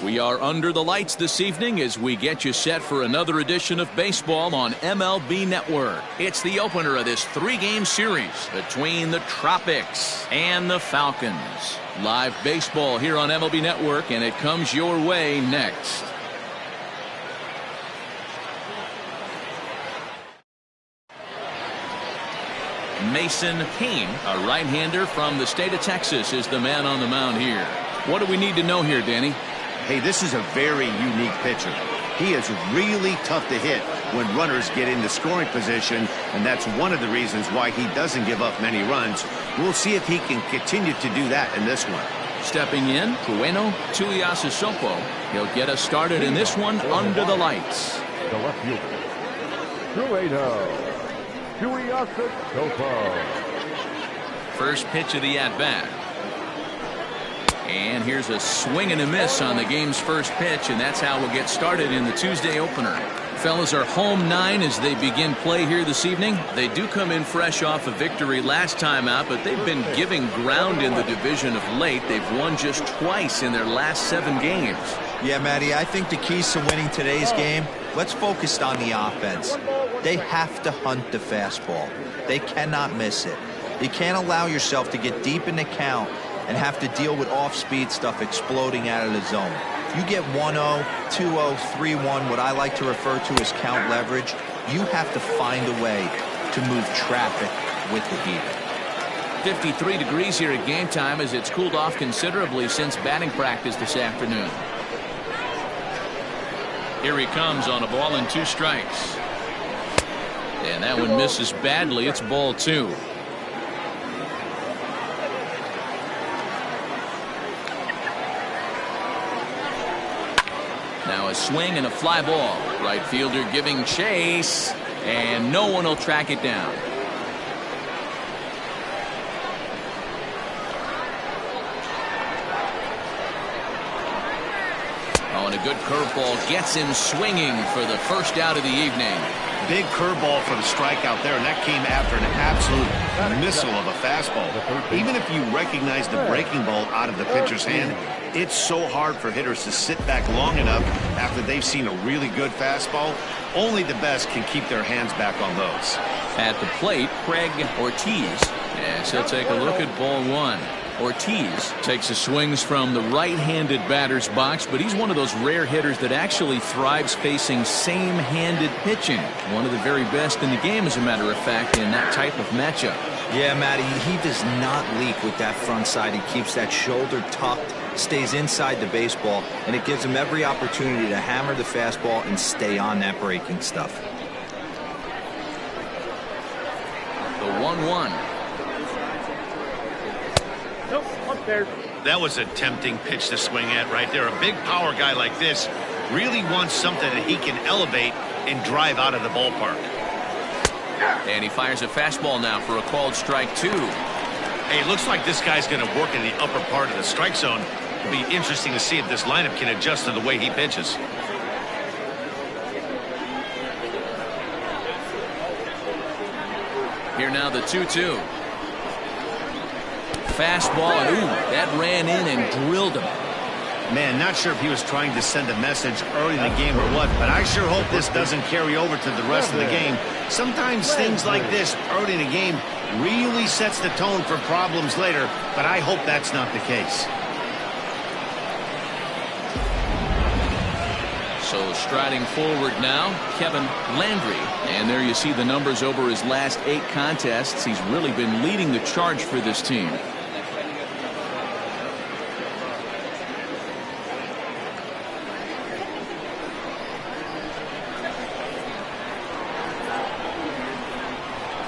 We are under the lights this evening as we get you set for another edition of baseball on MLB Network. It's the opener of this three-game series between the Tropics and the Falcons. Live baseball here on MLB Network, and it comes your way next. Mason Payne, a right-hander from the state of Texas, is the man on the mound here. What do we need to know here, Danny? Hey, this is a very unique pitcher. He is really tough to hit when runners get into scoring position, and that's one of the reasons why he doesn't give up many runs. We'll see if he can continue to do that in this one. Stepping in, Bueno Tuiasosopo. He'll get us started in this one under the lights. The left fielder, Tuiasosopo. First pitch of the at-bat. And here's a swing and a miss on the game's first pitch, and that's how we'll get started in the Tuesday opener. Fellas are home 9 as they begin play here this evening. They do come in fresh off a victory last time out, but they've been giving ground in the division of late. They've won just twice in their last 7 games. Yeah, Matty, I think the keys to winning today's game, let's focus on the offense. They have to hunt the fastball. They cannot miss it. You can't allow yourself to get deep in the count and have to deal with off-speed stuff exploding out of the zone. You get 1-0, 2-0, 3-1, what I like to refer to as count leverage. You have to find a way to move traffic with the heater. 53 degrees here at game time as it's cooled off considerably since batting practice this afternoon. Here he comes on a ball and 2 strikes. And that one misses badly. It's ball 2. Now a swing and a fly ball. Right fielder giving chase, and no one will track it down. Oh, and a good curveball gets him swinging for the first out of the evening. Big curveball for the strikeout there, and that came after an absolute missile of a fastball. Even if you recognize the breaking ball out of the pitcher's hand, it's so hard for hitters to sit back long enough after they've seen a really good fastball. Only the best can keep their hands back on those. At the plate, Craig Ortiz. Yes, he'll take a look at ball 1. Ortiz takes his swings from the right-handed batter's box, but he's one of those rare hitters that actually thrives facing same-handed pitching. One of the very best in the game, as a matter of fact, in that type of matchup. Yeah, Matty, he does not leak with that front side. He keeps that shoulder tucked, stays inside the baseball, and it gives him every opportunity to hammer the fastball and stay on that breaking stuff. The 1-1. Nope, up there. That was a tempting pitch to swing at right there. A big power guy like this really wants something that he can elevate and drive out of the ballpark. And he fires a fastball now for a called strike 2. Hey, it looks like this guy's going to work in the upper part of the strike zone. It'll be interesting to see if this lineup can adjust to the way he pitches. Here now the 2-2. Fastball, and ooh, that ran in and drilled him. Man, not sure if he was trying to send a message early in the game or what, but I sure hope this doesn't carry over to the rest of the game. Sometimes things like this early in the game really sets the tone for problems later, but I hope that's not the case. So striding forward now, Kevin Landry. And there you see the numbers over his last 8 contests. He's really been leading the charge for this team.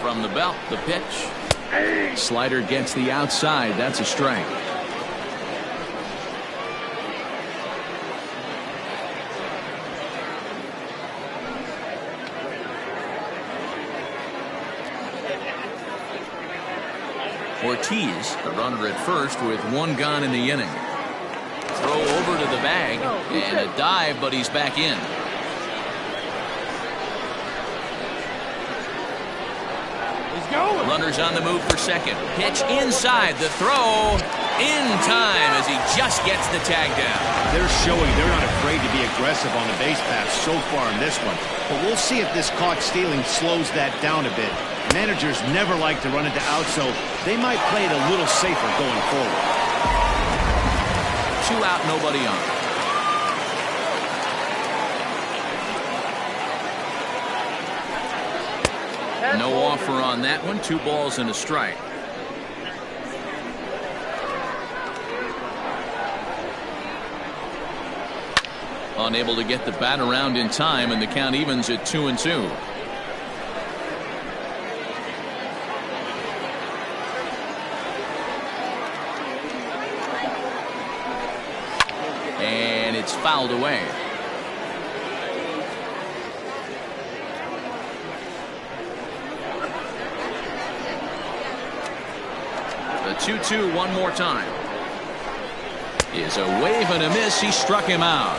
From the belt, the pitch. Slider gets the outside. That's a strike. Ortiz, the runner at first with 1 gone in the inning. Throw over to the bag and a dive, but he's back in. Runners on the move for second. Pitch inside. The throw. In time as he just gets the tag down. They're showing they're not afraid to be aggressive on the base path so far in this one. But we'll see if this caught stealing slows that down a bit. Managers never like to run into out, so they might play it a little safer going forward. 2 out, nobody on. No offer on that one. 2 balls and a strike. Unable to get the bat around in time, and the count evens at 2-2. And it's fouled away. The 2-2 one more time. Is a wave and a miss. He struck him out.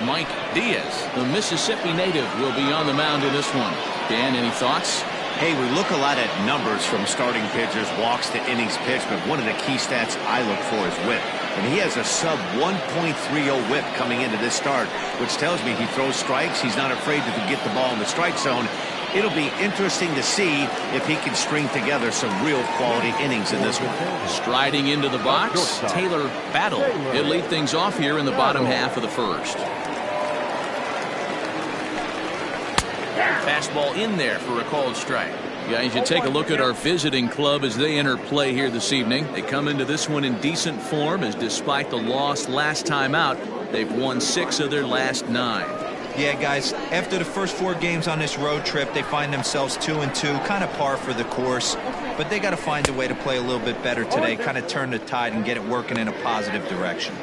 Mike Diaz, the Mississippi native, will be on the mound in this one. Dan, any thoughts? Hey, we look a lot at numbers from starting pitchers, walks to innings pitched, but one of the key stats I look for is whip. And he has a sub 1.30 whip coming into this start, which tells me he throws strikes. He's not afraid to get the ball in the strike zone. It'll be interesting to see if he can string together some real quality innings in this one. Striding into the box, Taylor Battle. He'll lead things off here in the bottom half of the first. Fastball in there for a called strike. Guys, you take a look at our visiting club as they enter play here this evening. They come into this one in decent form, as despite the loss last time out, they've won 6 of their last 9. Yeah, guys, after the first 4 games on this road trip, they find themselves 2-2, kind of par for the course. But they got to find a way to play a little bit better today, kind of turn the tide and get it working in a positive direction.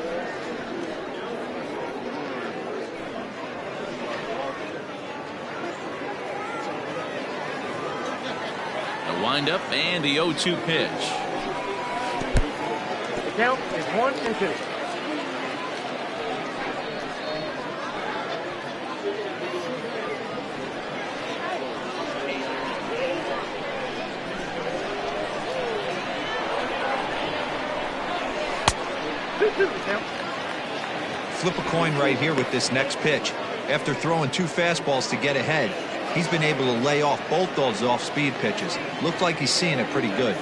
Wind-up and the 0-2 pitch. The count is 1-2. Flip a coin right here with this next pitch. After throwing 2 fastballs to get ahead, he's been able to lay off both those off-speed pitches. Looks like he's seeing it pretty good.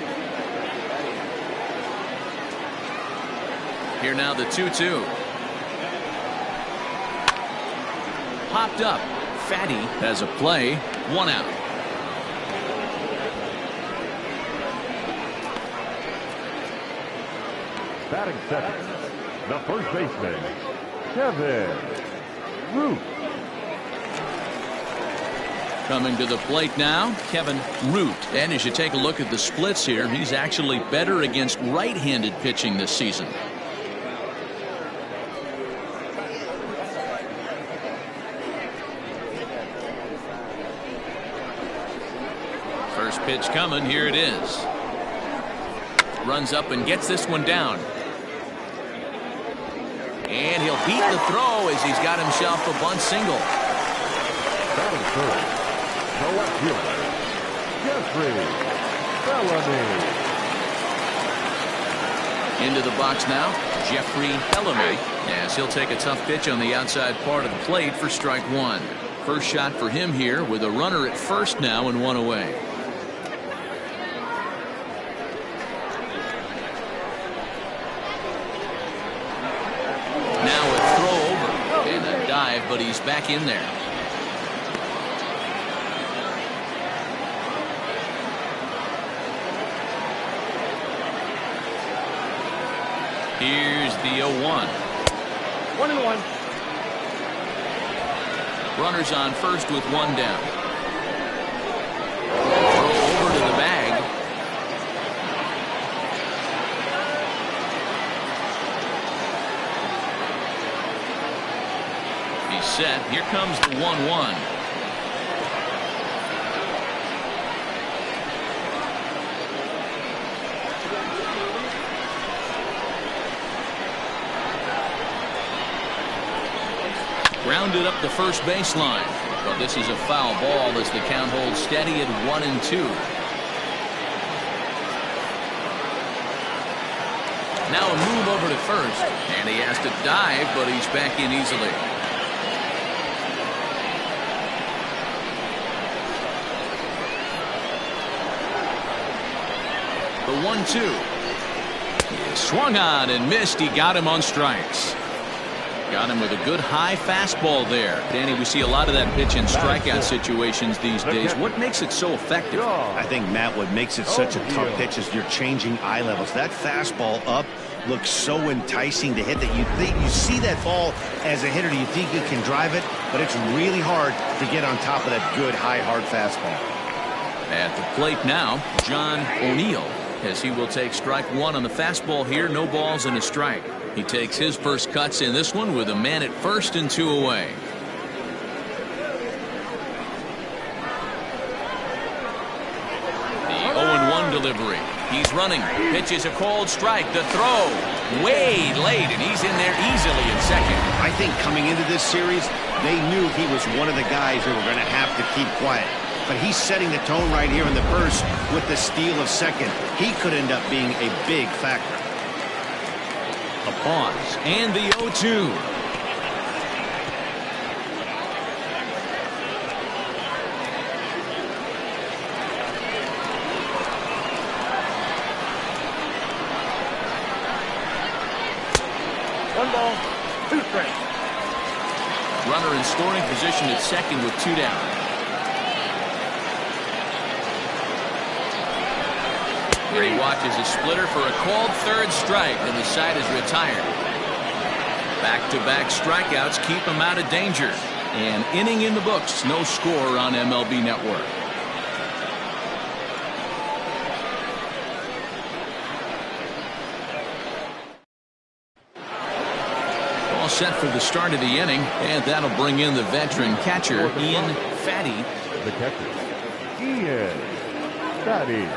Here now the 2-2. Popped up. Fatty has a play. 1 out. Batting second, the first baseman, Kevin Root. Coming to the plate now, Kevin Root. And as you take a look at the splits here, he's actually better against right-handed pitching this season. First pitch coming, here it is. Runs up and gets this one down. And he'll beat the throw as he's got himself a bunt single. Batting third, the left fielder, Jeffrey Bellamy. Into the box now, Jeffrey Bellamy, as he'll take a tough pitch on the outside part of the plate for strike 1. First shot for him here with a runner at first now and 1 away. Now a throw over and a dive, but he's back in there. Here's the 0-1. 1-1. Runners on first with 1 down. Throw over to the bag. He's set. Here comes the 1-1. Grounded up the first baseline. But this is a foul ball as the count holds steady at 1-2. Now a move over to first, and he has to dive, but he's back in easily. The 1-2. He swung on and missed. He got him on strikes. Got him with a good high fastball there. Danny, we see a lot of that pitch in strikeout situations these days. What makes it so effective? I think, Matt, what makes it such a tough pitch is you're changing eye levels. That fastball up looks so enticing to hit that you see that ball as a hitter. You think you can drive it, but it's really hard to get on top of that good high hard fastball. At the plate now, John O'Neill, as he will take strike one on the fastball here. No balls and a strike. He takes his first cuts in this one with a man at first and 2 away. The 0-1 delivery. He's running. Pitches a cold strike. The throw way late, and he's in there easily in second. I think coming into this series, they knew he was one of the guys who were going to have to keep quiet. But he's setting the tone right here in the first with the steal of second. He could end up being a big factor. A pause, and the 0-2. One ball, 2 strikes. Runner in scoring position at second with 2 down. Here he watches a splitter for a called third strike, and the side is retired. Back-to-back strikeouts keep him out of danger. An inning in the books, no score on MLB Network. All set for the start of the inning, and that'll bring in the veteran catcher, Ian Fatty. The catcher, Ian Fatty.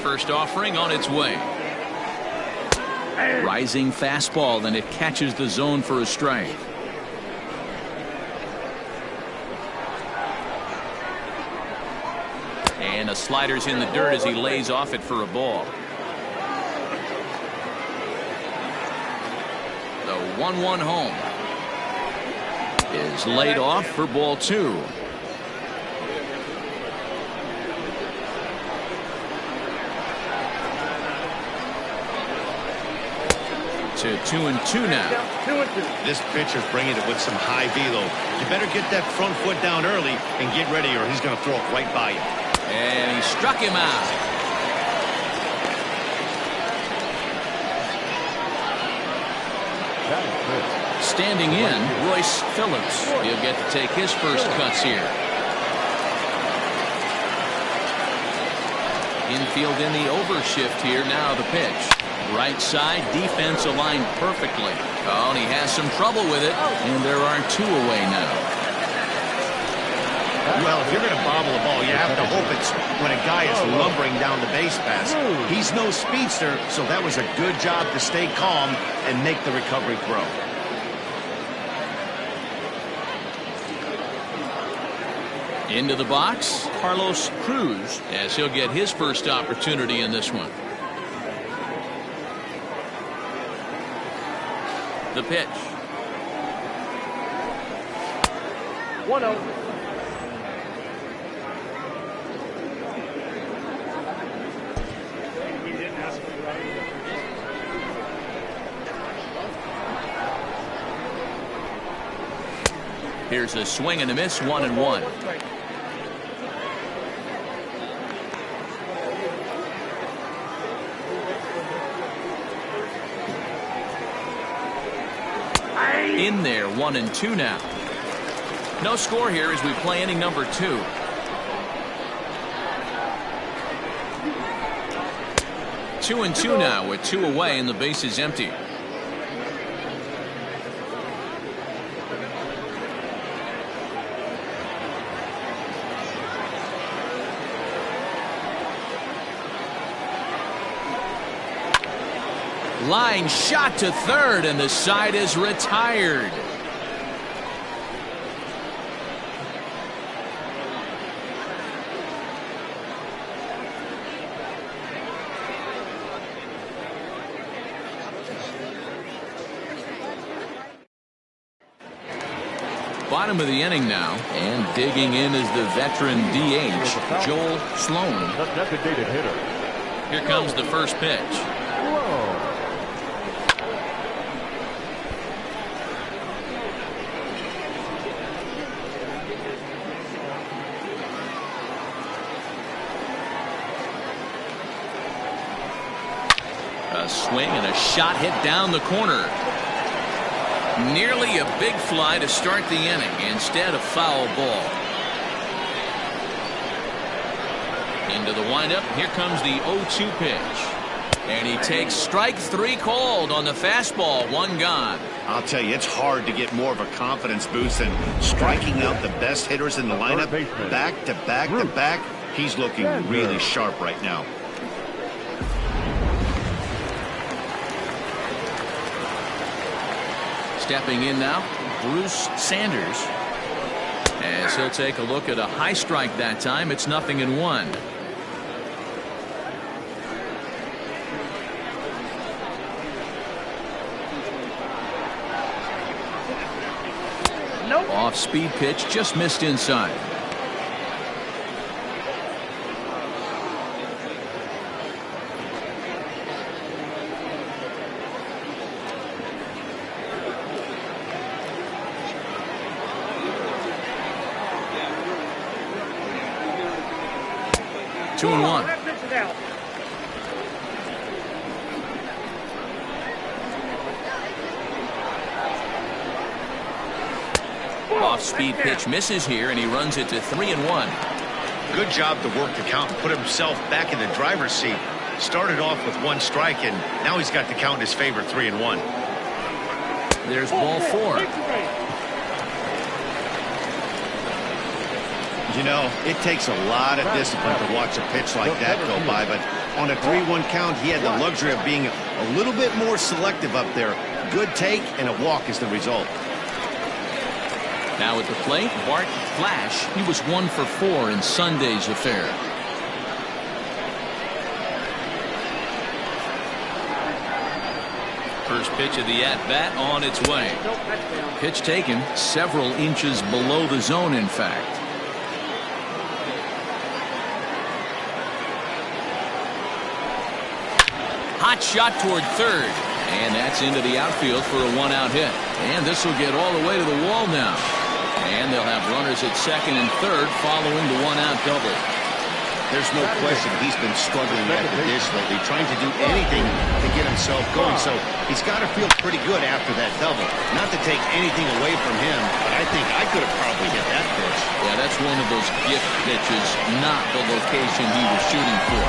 First offering on its way. Rising fastball, and it catches the zone for a strike. And a slider's in the dirt as he lays off it for a ball. The 1-1 home is laid off for ball 2. To 2-2 now. 2-2. This pitcher's bringing it with some high velo. You better get that front foot down early and get ready, or he's going to throw it right by you. And he struck him out. Standing in, Royce Phillips. He'll get to take his first cuts here. Infield in the overshift here. Now the pitch. Right side, defense aligned perfectly. Oh, and he has some trouble with it, and there are 2 away now. Well, if you're going to bobble a ball, you have to hope it's when a guy is lumbering down the base pass. He's no speedster, so that was a good job to stay calm and make the recovery throw. Into the box, Carlos Cruz, as he'll get his first opportunity in this one. The pitch. 1-0. Here's a swing and a miss, 1-1. In there, 1-2 now. No score here as we play inning number 2. 2-2 now with 2 away and the base is empty. Line shot to third, and the side is retired. Bottom of the inning now, and digging in is the veteran DH, Joel Sloan. The designated hitter. Here comes the first pitch. Whoa. A swing and a shot hit down the corner. Nearly a big fly to start the inning. Instead, a foul ball. Into the windup. Here comes the 0-2 pitch. And he takes strike three called on the fastball. One gone. I'll tell you, it's hard to get more of a confidence boost than striking out the best hitters in the lineup. Back to back to back. He's looking really sharp right now. Stepping in now, Bruce Sanders. As he'll take a look at a high strike that time. It's 0-1. Nope. Off-speed pitch, just missed inside. Two and one. Off-speed pitch misses here, and he runs it to 3-1. Good job to work the count and put himself back in the driver's seat. Started off with one strike, and now he's got the count in his favor, 3-1. There's ball four. You know, it takes a lot of discipline to watch a pitch like that go by, but on a 3-1 count, he had the luxury of being a little bit more selective up there. Good take, and a walk is the result. Now at the plate, Bart Flash. He was 1 for 4 in Sunday's affair. First pitch of the at-bat on its way. Pitch taken several inches below the zone, in fact. Hot shot toward third. And that's into the outfield for a one-out hit. And this will get all the way to the wall now. And they'll have runners at second and third following the one-out double. There's no question he's been struggling at the dish lately, trying to do anything to get himself going. So he's got to feel pretty good after that double. Not to take anything away from him, but I think I could have probably hit that pitch. Yeah, that's one of those gift pitches, not the location he was shooting for.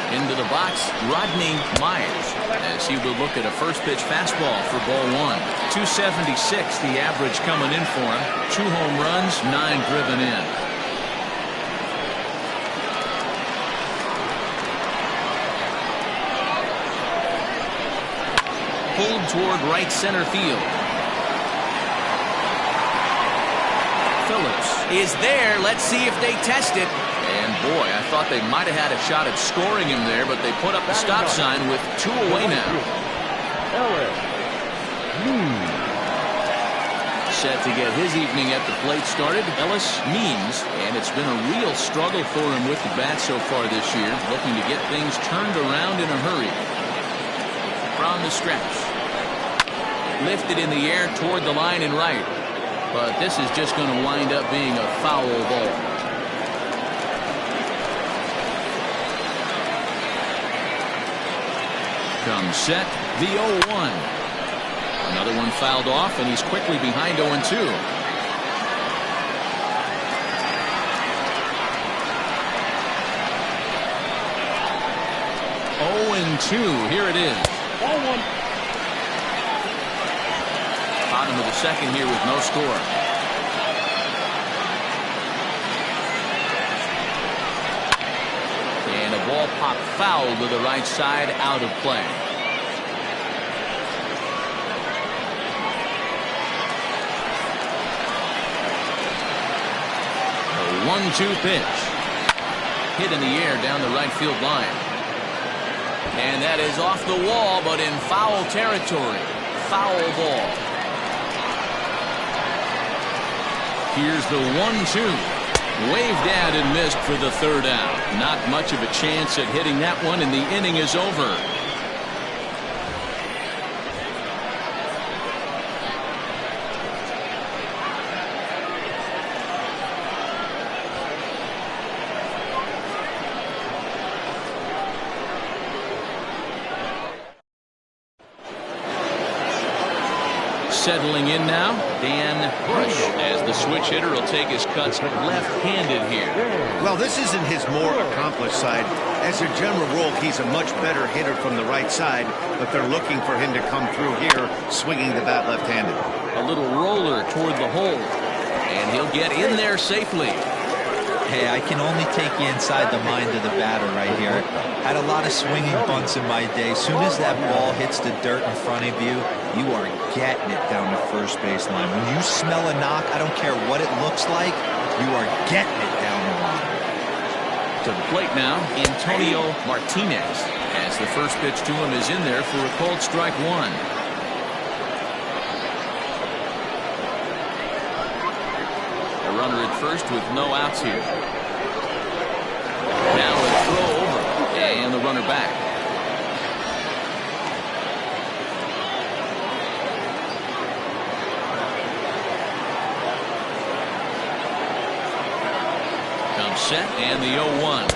Into the box, Rodney Myers, as he will look at a first pitch fastball for ball one. 276 the average coming in for him. 2 home runs, 9 driven in. Pulled toward right center field. Phillips is there. Let's see if they test it. And boy, I thought they might have had a shot at scoring him there, but they put up the stop sign with 2 away now. Set to get his evening at the plate started, Ellis Means, and it's been a real struggle for him with the bat so far this year, looking to get things turned around in a hurry. From the stretch. Lifted in the air toward the line and right, but this is just going to wind up being a foul ball. Comes set, the 0-1. Another one fouled off, and he's quickly behind 0-2. 0-2, here it is. Bottom of the second here with no score. Ball popped foul to the right side, out of play. A 1-2 pitch. Hit in the air down the right field line. And that is off the wall, but in foul territory. Foul ball. Here's the 1-2. Waved at and missed for the third out. Not much of a chance at hitting that one, and the inning is over. Settling in now, Dan Bush, as the switch hitter will take his cuts left-handed here. Well, this isn't his more accomplished side. As a general rule, he's a much better hitter from the right side, but they're looking for him to come through here, swinging the bat left-handed. A little roller toward the hole, and he'll get in there safely. Hey, I can only take you inside the mind of the batter right here. Had a lot of swinging bunts in my day. Soon as that ball hits the dirt in front of you, you are getting it down the first base line. When you smell a knock, I don't care what it looks like, you are getting it down the line. To the plate now, Antonio Martinez, as the first pitch to him is in there for a called strike one. A runner at first with no outs here. Now a throw over, and the runner back. Comes set, and the 0-1.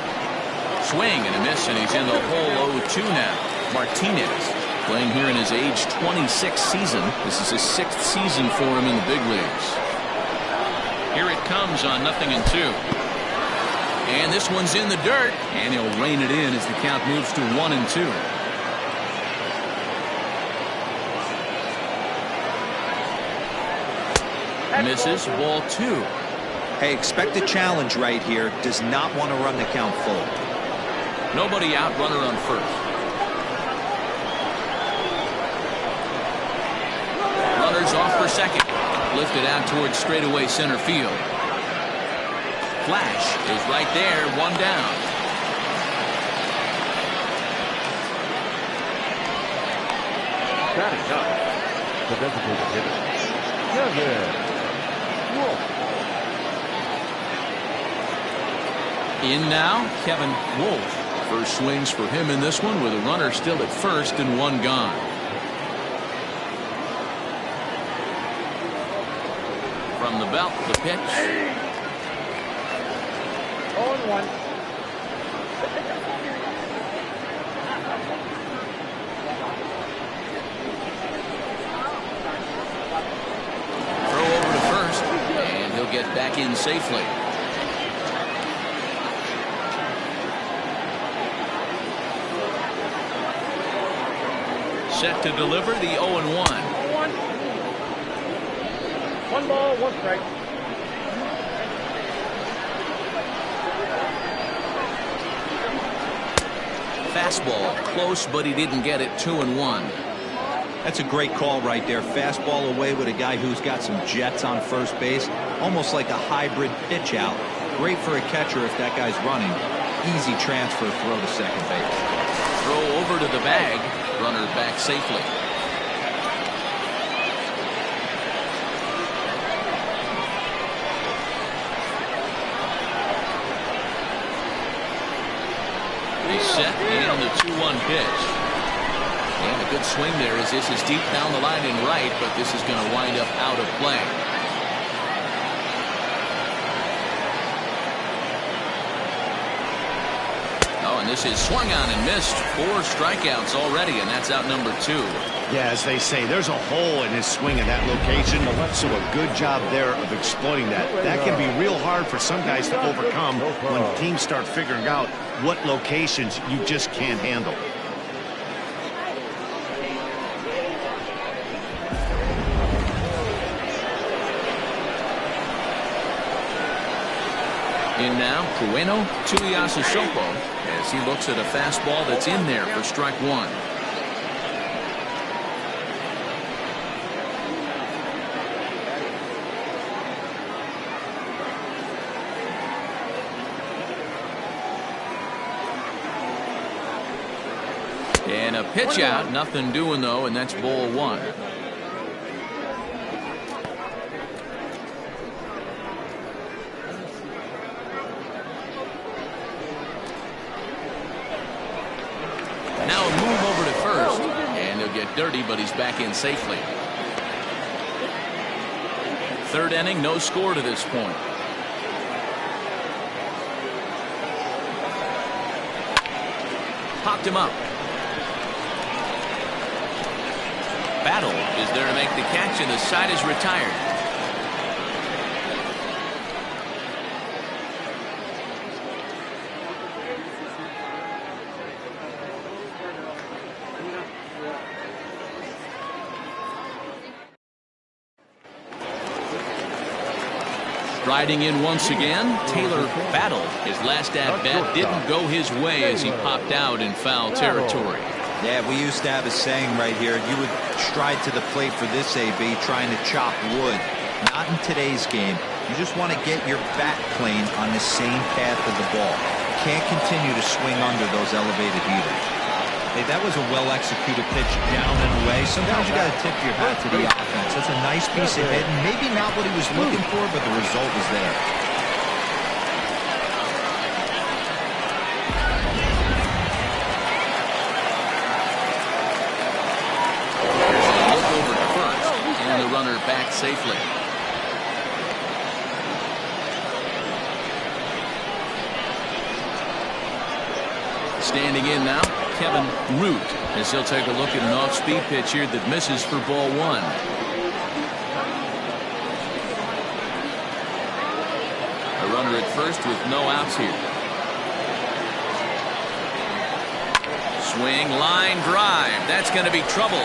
Swing and a miss, and he's in the hole 0-2 now. Martinez playing here in his age 26 season. This is his 6th season for him in the big leagues. Here it comes on 0-2. And this one's in the dirt, and he'll rein it in as the count moves to 1-2. Misses, ball 2. Hey, expect a challenge right here. Does not want to run the count full. Nobody out, runner on first. Runners off for second. Lifted out towards straightaway center field. Flash is right there, one down. Batting up, the designated hitter, Kevin Wolf. In now, Kevin Wolf. First swings for him in this one with a runner still at first and one gone. From the belt, the pitch. 0-1. Throw over to first, and he'll get back in safely. Set to deliver the 0-1. 1 ball, 1 strike. Fastball close, but he didn't get it. 2-1. That's a great call right there. Fastball away with a guy who's got some jets on first base. Almost like a hybrid pitch out. Great for a catcher if that guy's running. Easy transfer throw to second base. Throw over to the bag. Runner back safely. He's set and the 2-1 pitch. And a good swing there as this is deep down the line in right, but this is going to wind up out of play. Oh, and this is swung on and missed. 4 strikeouts already, and that's out number 2. Yeah, as they say, there's a hole in his swing in that location, so a good job there of exploiting that. That can be real hard for some guys to overcome when teams start figuring out what locations you just can't handle. In now, Kueno Tuiasosopo as he looks at a fastball that's in there for strike one. And a pitch out, nothing doing though, and that's ball one. Now a move over to first, and he'll get dirty, but he's back in safely. Third inning, no score to this point. Popped him up. Battle is there to make the catch, and the side is retired. Riding in once again, Taylor Battle. His last at-bat didn't go his way as he popped out in foul territory. Yeah, we used to have a saying right here. You would stride to the plate for this AB trying to chop wood. Not in today's game. You just want to get your bat plane on the same path of the ball. Can't continue to swing under those elevated heaters. Hey, that was a well-executed pitch down and away. Sometimes you got to tip your hat to the offense. That's a nice piece of hitting. Maybe not what he was looking for, but the result was there. Runner back safely. Standing in now, Kevin Root, as he'll take a look at an off-speed pitch here that misses for ball one. A runner at first with no outs here. Swing, line drive. That's going to be trouble.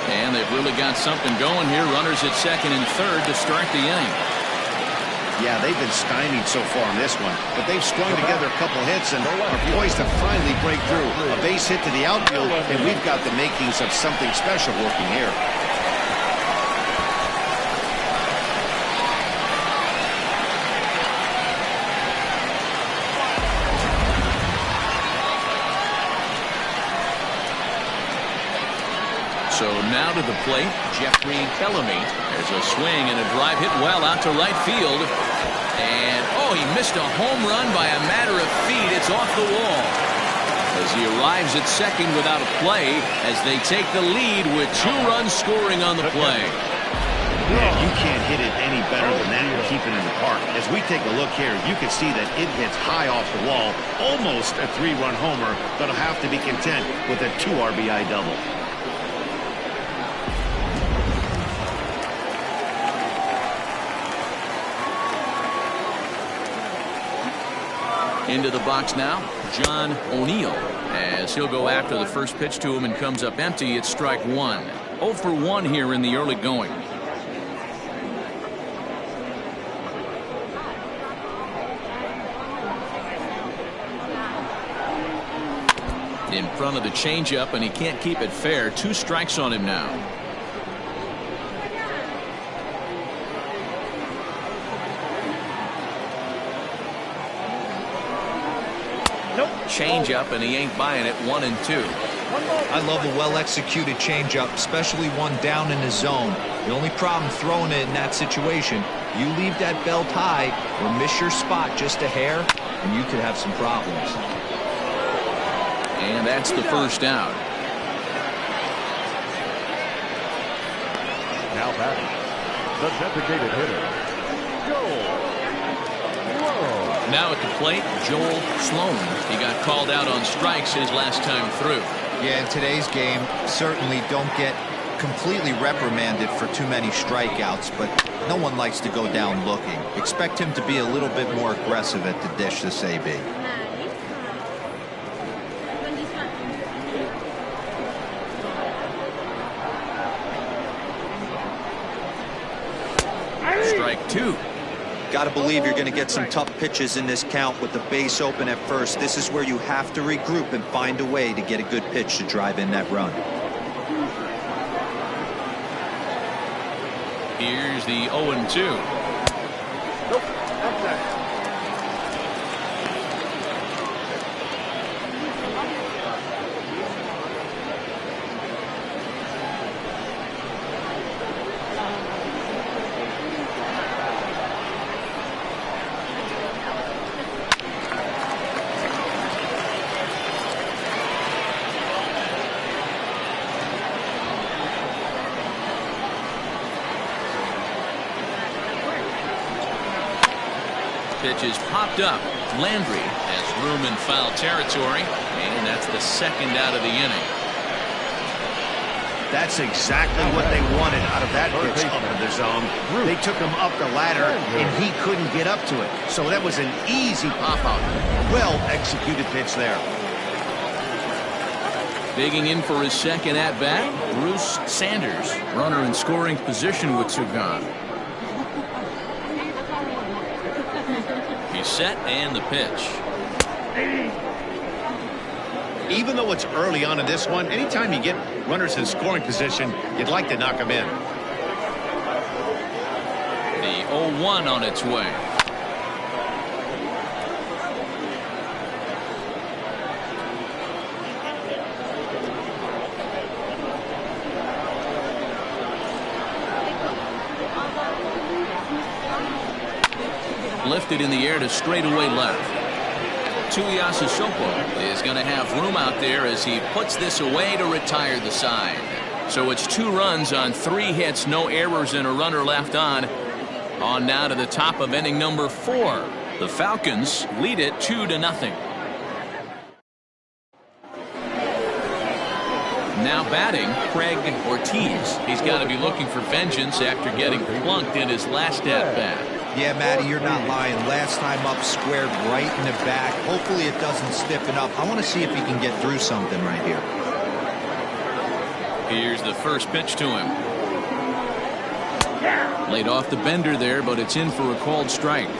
And they've really got something going here. Runners at second and third to start the inning. Yeah, they've been stymied so far in this one, but they've strung together a couple hits and are poised to finally break through. A base hit to the outfield, and we've got the makings of something special working here. So now to the plate, Jeffrey Bellamy. There's a swing and a drive hit well out to right field. And, oh, he missed a home run by a matter of feet. It's off the wall. As he arrives at second without a play as they take the lead with 2 runs scoring on the play. Man, you can't hit it any better than that and keep it in the park. As we take a look here, you can see that it hits high off the wall. Almost a 3-run homer, but he'll have to be content with a 2 RBI double. Into the box now, John O'Neill, as he'll go after the first pitch to him and comes up empty. It's strike one. 0 for 1 here in the early going. In front of the changeup, and he can't keep it fair. 2 strikes on him now. Change-up, and he ain't buying it. 1 and 2. I love a well-executed change-up, especially one down in the zone. The only problem throwing it in that situation, you leave that belt high or miss your spot just a hair, and you could have some problems. And that's the first out. Now batting, the designated hitter, Joel. Now at the plate, Joel Sloan. He got called out on strikes his last time through. Yeah, in today's game, certainly don't get completely reprimanded for too many strikeouts, but no one likes to go down looking. Expect him to be a little bit more aggressive at the dish this AB. strike two. Got to believe you're going to get some tough pitches in this count with the base open at first. This is where you have to regroup and find a way to get a good pitch to drive in that run. Here's the 0-2. Nope. Outside. Pitch is popped up. Landry has room in foul territory, and that's the second out of the inning. That's exactly what they wanted out of that pitch up in the zone. They took him up the ladder, and he couldn't get up to it. So that was an easy pop-out. Well-executed pitch there. Digging in for his second at-bat, Bruce Sanders. Runner in scoring position with two gone. He's set, and the pitch. Even though it's early on in this one, anytime you get runners in scoring position, you'd like to knock them in. The 0-1 on its way. Lifted in the air to straightaway left. Tuiasa Sopo is going to have room out there as he puts this away to retire the side. So it's 2 runs on 3 hits, no errors, and a runner left on. On now to the top of inning number 4. The Falcons lead it 2-0. Now batting, Craig Ortiz. He's got to be looking for vengeance after getting plunked in his last at-bat. Yeah, Matty, you're not lying. Last time up, squared right in the back. Hopefully it doesn't stiffen up. I want to see if he can get through something right here. Here's the first pitch to him. Laid off the bender there, but it's in for a called strike.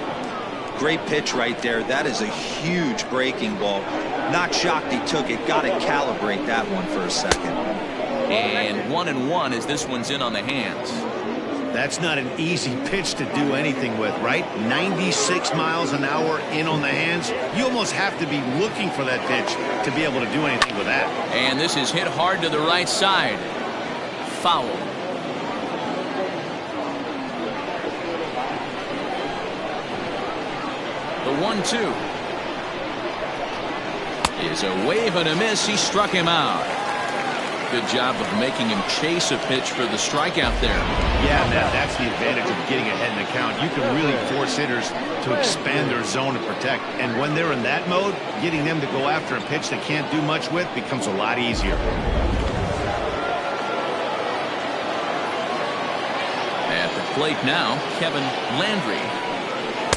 Great pitch right there. That is a huge breaking ball. Not shocked he took it. Got to calibrate that one for a second. And 1-1 as this one's in on the hands. That's not an easy pitch to do anything with, right? 96 miles an hour in on the hands. You almost have to be looking for that pitch to be able to do anything with that. And this is hit hard to the right side. Foul. The 1-2 is a wave and a miss. He struck him out. Good job of making him chase a pitch for the strikeout there. Yeah, that's the advantage of getting ahead in the count. You can really force hitters to expand their zone and protect. And when they're in that mode, getting them to go after a pitch they can't do much with becomes a lot easier. At the plate now, Kevin Landry.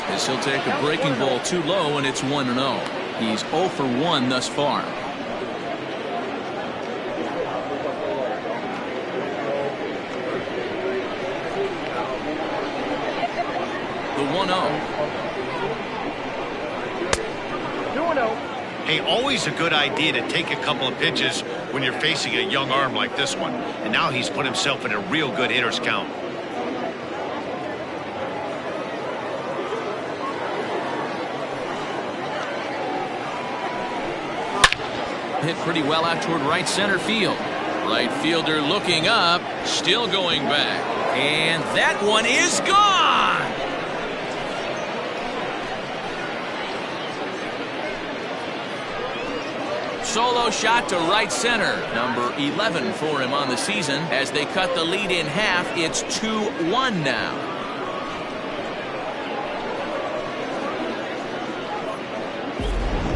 As he'll take a breaking ball too low, and it's 1-0. He's 0 for 1 thus far. The 1-0. 2-0. Hey, always a good idea to take a couple of pitches when you're facing a young arm like this one. And now he's put himself in a real good hitter's count. Hit pretty well out toward right center field. Right fielder looking up, still going back. And that one is gone! Solo shot to right center. Number 11 for him on the season. As they cut the lead in half, it's 2-1 now.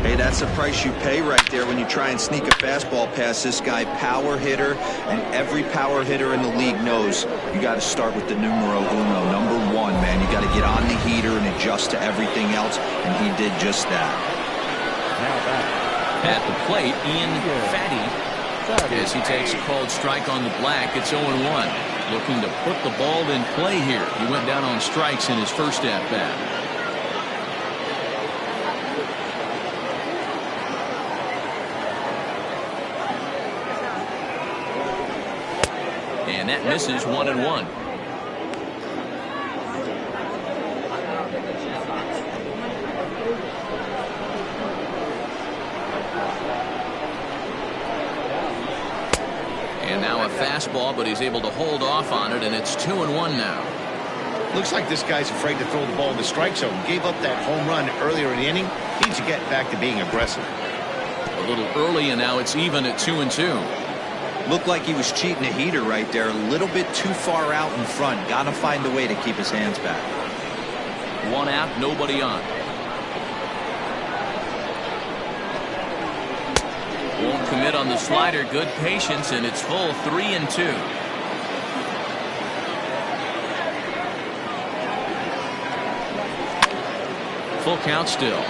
Hey, that's the price you pay right there when you try and sneak a fastball past this guy. Power hitter, and every power hitter in the league knows you got to start with the numero uno, number 1, man. You got to get on the heater and adjust to everything else, and he did just that. Now back at the plate, Ian Fatty, as he takes a called strike on the black. It's 0-1. Looking to put the ball in play here. He went down on strikes in his first at-bat. And that misses 1-1. And now a fastball, but he's able to hold off on it, and it's 2-1 now. Looks like this guy's afraid to throw the ball in the strike zone. Gave up that home run earlier in the inning. Needs to get back to being aggressive. A little early, and now it's even at 2-2. Looked like he was cheating a heater right there. A little bit too far out in front. Got to find a way to keep his hands back. One out, nobody on. Won't commit on the slider. Good patience, and it's full 3-2. Full count still.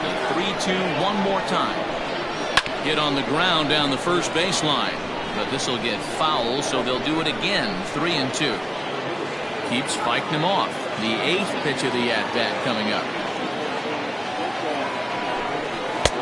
The 3-2 one more time. Hit on the ground down the first baseline, but this will get foul, so they'll do it again. 3-2. Keeps fighting him off. The 8th pitch of the at-bat coming up.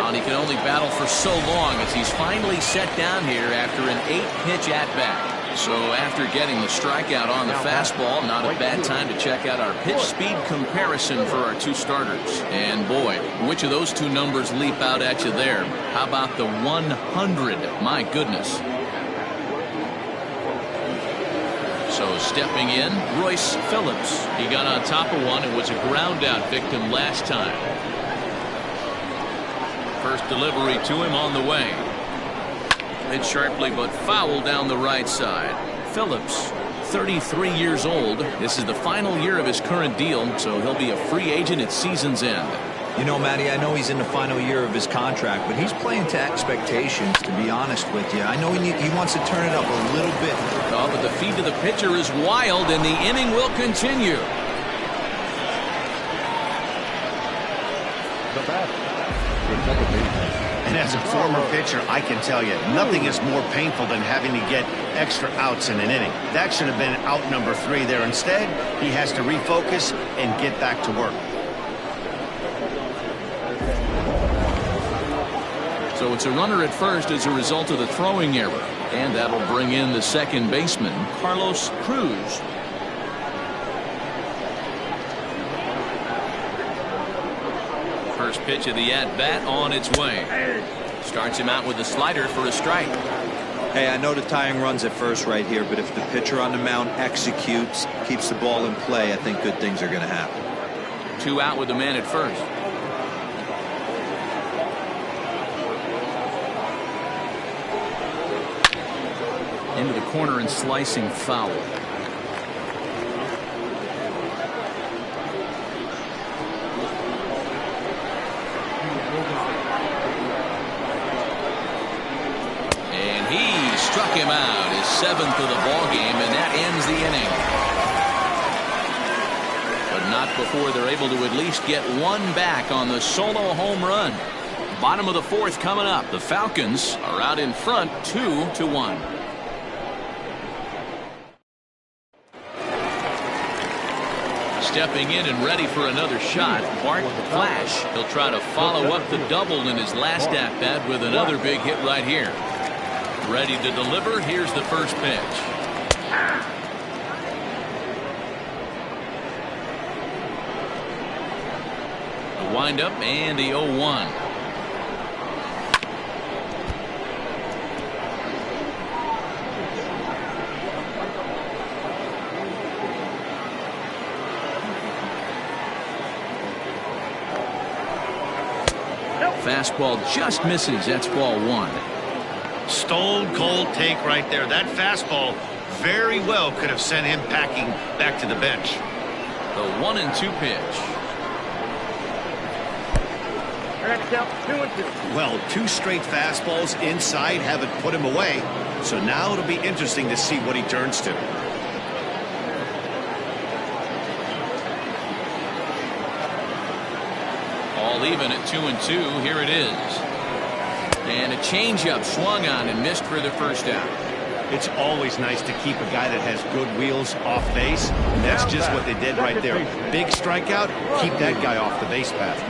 And he can only battle for so long as he's finally set down here after an 8-pitch at-bat. So after getting the strikeout on the fastball, not a bad time to check out our pitch speed comparison for our two starters. And boy, which of those two numbers leap out at you there? How about the 100? My goodness. So stepping in, Royce Phillips. He got on top of one and was a ground out victim last time. First delivery to him on the way. Hit sharply but foul down the right side. Phillips, 33 years old. This is the final year of his current deal, so he'll be a free agent at season's end. You know, Matty, I know he's in the final year of his contract, but he's playing to expectations, to be honest with you. I know he wants to turn it up a little bit. Oh, but the feed to the pitcher is wild, and the inning will continue. The bat. And as a former pitcher, I can tell you, nothing is more painful than having to get extra outs in an inning. That should have been out number 3 there. Instead, he has to refocus and get back to work. So it's a runner at first as a result of the throwing error. And that'll bring in the second baseman, Carlos Cruz. First pitch of the at-bat on its way. Starts him out with a slider for a strike. Hey, I know the tying runs at first right here, but if the pitcher on the mound executes, keeps the ball in play, I think good things are going to happen. 2 out with the man at first. Into the corner and slicing foul. And he struck him out, his 7th of the ball game, and that ends the inning. But not before they're able to at least get one back on the solo home run. Bottom of the 4th coming up. The Falcons are out in front 2-1. Stepping in and ready for another shot, Bart Flash. He'll try to follow up the double in his last at-bat with another big hit right here. Ready to deliver. Here's the first pitch. The windup and the 0-1. Fastball just misses. That's ball 1. Stone cold take right there. That fastball very well could have sent him packing back to the bench. The 1-2 pitch. Well, 2 straight fastballs inside haven't put him away. So now it'll be interesting to see what he turns to. All even at 2-2. Here it is. And a changeup swung on and missed for the first out. It's always nice to keep a guy that has good wheels off base. And that's just what they did right there. Big strikeout. Keep that guy off the base path.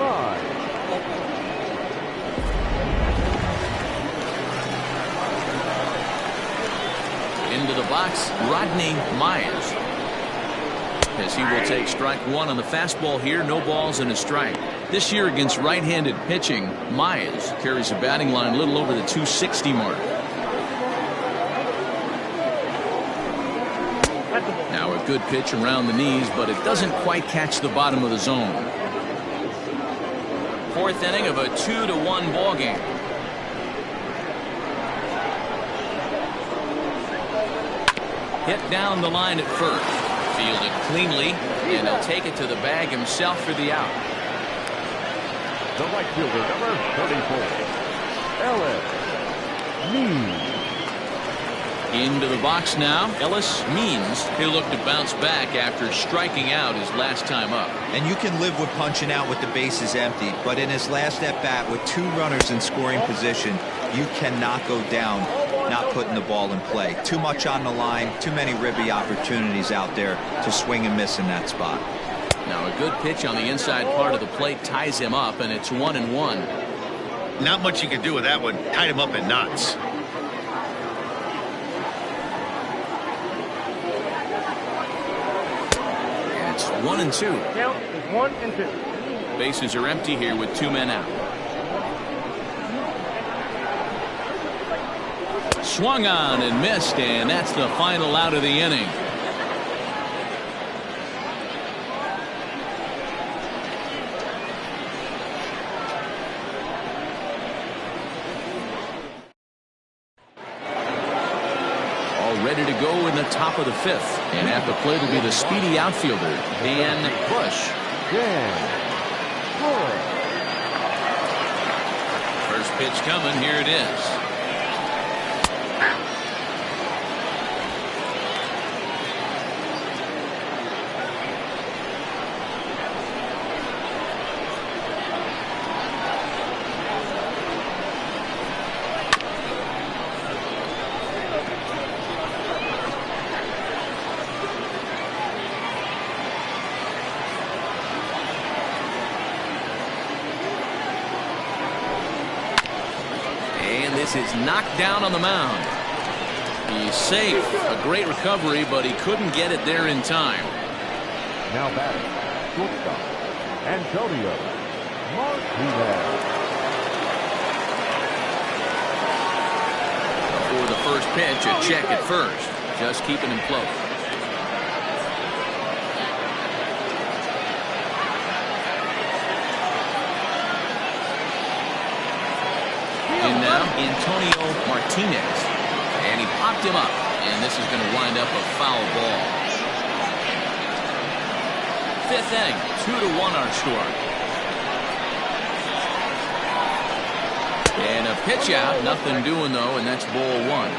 Into the box, Rodney Myers. As he will take strike one on the fastball here. No balls and a strike. This year against right-handed pitching, Myers carries a batting line a little over the 260 mark. Now a good pitch around the knees, but it doesn't quite catch the bottom of the zone. Fourth inning of a 2-1 ball game. Hit down the line at first. Fielded cleanly, and he'll take it to the bag himself for the out. The right fielder, number 34, Ellis Means. Into the box now, Ellis Means. He'll look to bounce back after striking out his last time up. And you can live with punching out with the bases empty, but in his last at-bat with 2 runners in scoring position, you cannot go down not putting the ball in play. Too much on the line, too many ribby opportunities out there to swing and miss in that spot. Now a good pitch on the inside part of the plate ties him up, and it's 1-1. Not much you can do with that one. Tied him up in knots. And it's 1-2. Count is 1-2. Bases are empty here with 2 men out. Swung on and missed, and that's the final out of the inning. All ready to go in the top of the 5th, and at the plate will be the speedy outfielder Dan Bush. First pitch coming. Here it is. Is knocked down on the mound. He's safe. A great recovery, but he couldn't get it there in time. Now batting, shortstop, Antonio Martinez. For the first pitch, a check at first. Just keeping him close. And now Antonio Martinez, and he popped him up, and this is going to wind up a foul ball. 5th inning, 2-1 our score. And a pitch out, nothing doing though, and that's ball 1.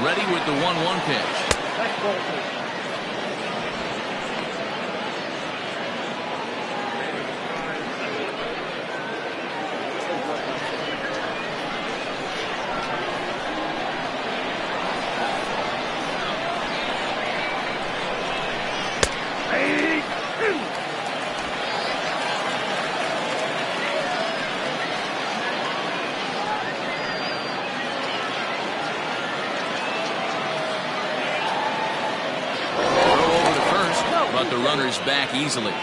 Ready with the 1-1 pitch. That's ball 2. But the runner's back easily.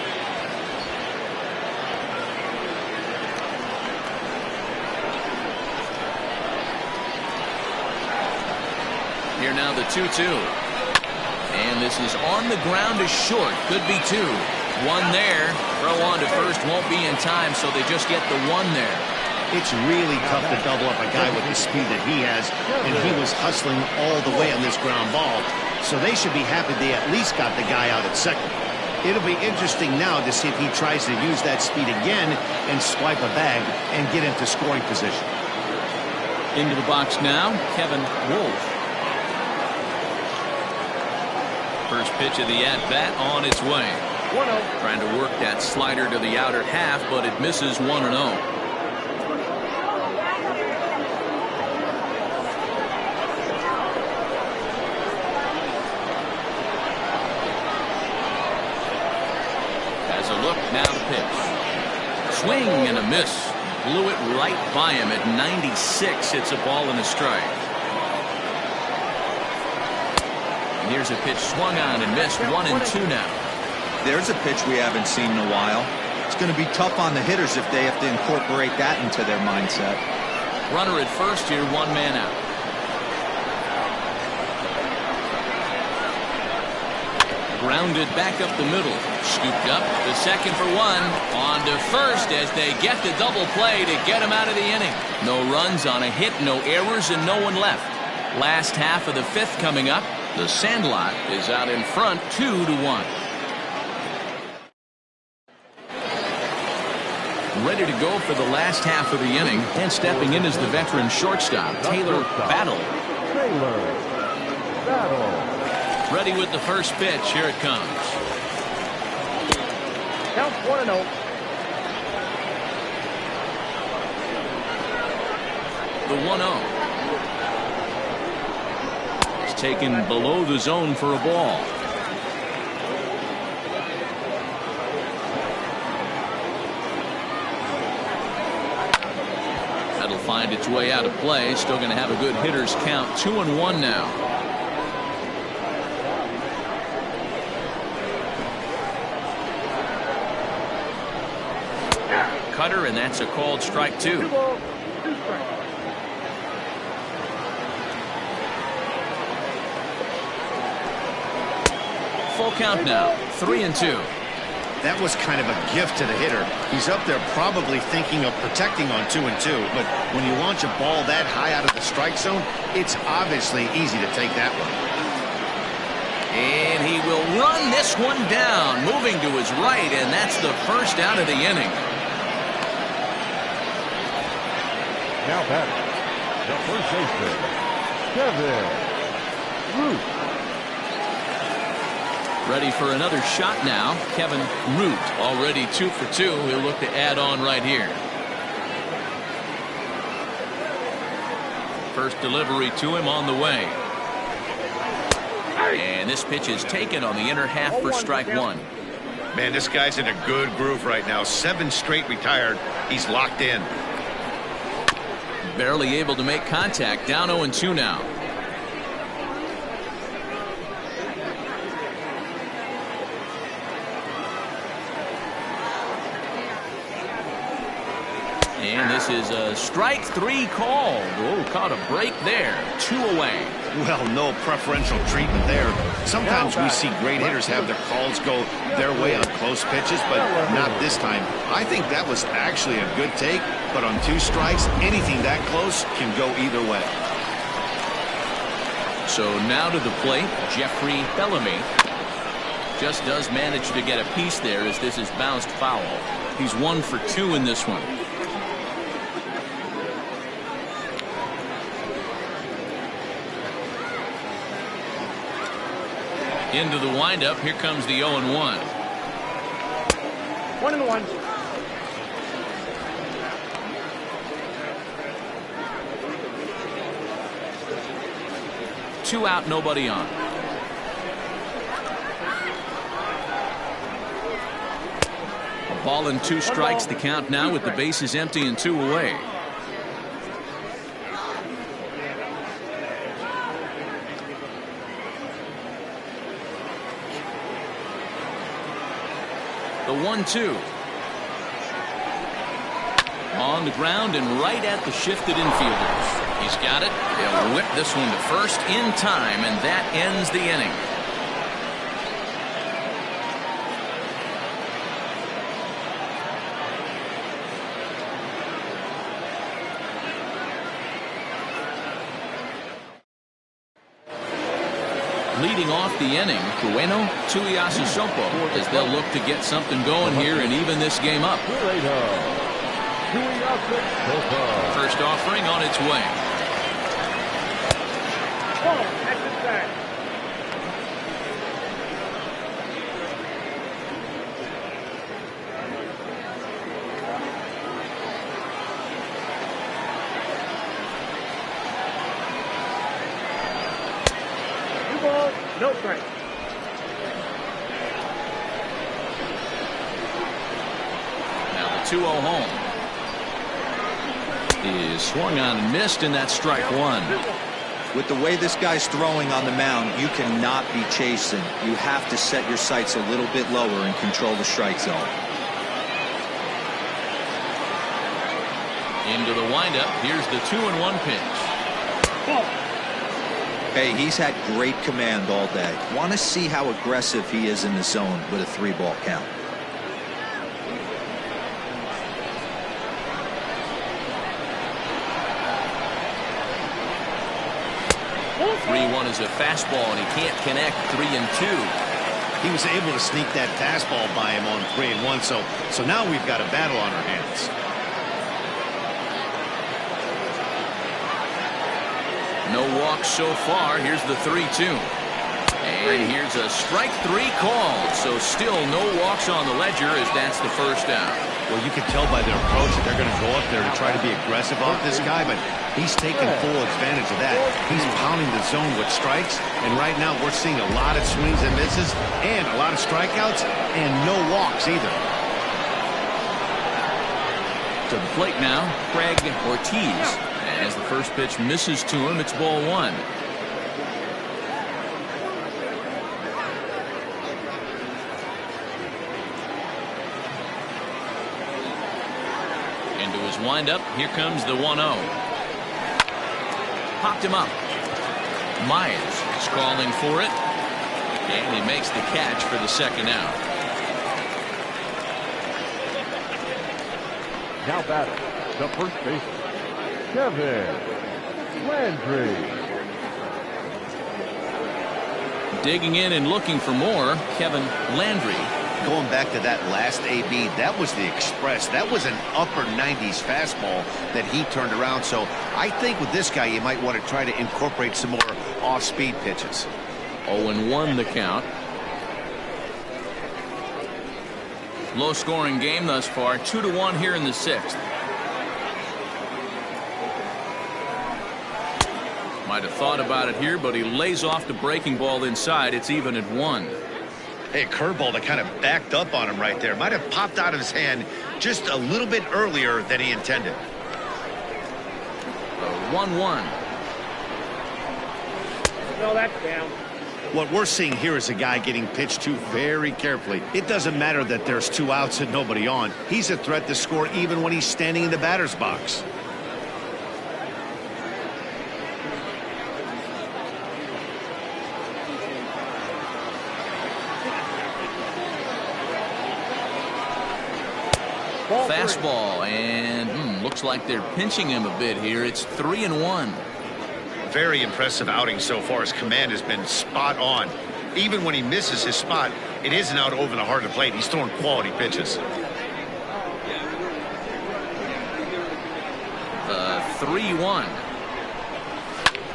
Here now the 2-2. And this is on the ground to short. Could be 2. 1 there. Throw on to first won't be in time, so they just get the 1 there. It's really tough to double up a guy with the speed that he has, and he was hustling all the way on this ground ball. So they should be happy they at least got the guy out at second. It'll be interesting now to see if he tries to use that speed again and swipe a bag and get into scoring position. Into the box now, Kevin Wolf. First pitch of the at-bat on its way. 1-0. Trying to work that slider to the outer half, but it misses 1-0. Look now to pitch. Swing and a miss. Blew it right by him at 96. It's a ball and a strike. And here's a pitch swung on and missed. 1-2 now. There's a pitch we haven't seen in a while. It's going to be tough on the hitters if they have to incorporate that into their mindset. Runner at first here, one man out. Grounded back up the middle. Scooped up to second for one. On to first as they get the double play to get him out of the inning. No runs on a hit, no errors, and no one left. Last half of the fifth coming up. The Sandlot is out in front 2-1. Ready to go for the last half of the inning. And stepping in is the veteran shortstop, Taylor Battle. Ready with the first pitch. Here it comes. Count 1-0. The 1-0. It's taken below the zone for a ball. That'll find its way out of play. Still going to have a good hitter's count. 2-1 now. Cutter, and that's a called strike 2. 2 balls, 2 strikes. Full count now. 3-2. That was kind of a gift to the hitter. He's up there probably thinking of protecting on 2-2, but when you launch a ball that high out of the strike zone, it's obviously easy to take that one. And he will run this one down, moving to his right, and that's the first out of the inning. Now batting, the first baseman, Kevin Root. Ready for another shot now. Kevin Root already 2 for 2. He'll look to add on right here. First delivery to him on the way. And this pitch is taken on the inner half for strike 1. Man, this guy's in a good groove right now. 7 straight retired. He's locked in. Barely able to make contact. Down 0-2 now. And this is a strike 3 called. Oh, caught a break there. 2 away. Well, no preferential treatment there. Sometimes we see great hitters have their calls go their way on close pitches, but not this time. I think that was actually a good take, but on 2 strikes, anything that close can go either way. So now to the plate, Jeffrey Bellamy. Just does manage to get a piece there as this is bounced foul. He's 1 for 2 in this one. Into the windup. Here comes the 0-1. 1-1. 2 out, nobody on. A ball and 2 strikes the count now with the bases empty and 2 away. The 1-2. On the ground and right at the shifted infielders. He's got it. He'll whip this one to first in time, and that ends the inning. Leading off the inning, Bueno Tuiasosopo, as they'll look to get something going here and even this game up. First offering on its way. That's the track. No strike. Now the 2-0 home is swung on and missed, and that's strike one. With the way this guy's throwing on the mound, you cannot be chasing. You have to set your sights a little bit lower and control the strike zone. Into the windup. Here's the 2-1 pitch. Hey, he's had great command all day. Want to see how aggressive he is in the zone with a 3-ball count. One is a fastball, and he can't connect. 3-2. He was able to sneak that fastball by him on 3-1, so now we've got a battle on our hands. No walks so far. Here's the 3-2. And here's a strike 3 called. So still no walks on the ledger, as that's the first out. Well, you can tell by their approach that they're going to go up there to try to be aggressive off this guy, but he's taking full advantage of that. He's pounding the zone with strikes, and right now we're seeing a lot of swings and misses and a lot of strikeouts and no walks either. To the plate now, Craig Ortiz. As the first pitch misses to him, it's ball one. Into his windup, here comes the 1-0. Popped him up. Myers is calling for it, and he makes the catch for the second out. Now batting, the first baseman, Kevin Landry. Digging in and looking for more, Kevin Landry. Going back to that last AB, that was the express. That was an upper 90s fastball that he turned around. So I think with this guy, you might want to try to incorporate some more off-speed pitches. 0-1 the count. Low-scoring game thus far. 2-1 here in the sixth. Might have thought about it here, but he lays off the breaking ball inside. It's even at 1. Hey, a curveball that kind of backed up on him right there. Might have popped out of his hand just a little bit earlier than he intended. 1-1. No, that's down. What we're seeing here is a guy getting pitched to very carefully. It doesn't matter that there's 2 outs and nobody on. He's a threat to score even when he's standing in the batter's box. Fastball, and looks like they're pinching him a bit here. It's 3-1. Very impressive outing so far. His command has been spot on. Even when he misses his spot, it isn't out over the heart of the plate. He's throwing quality pitches. 3-1.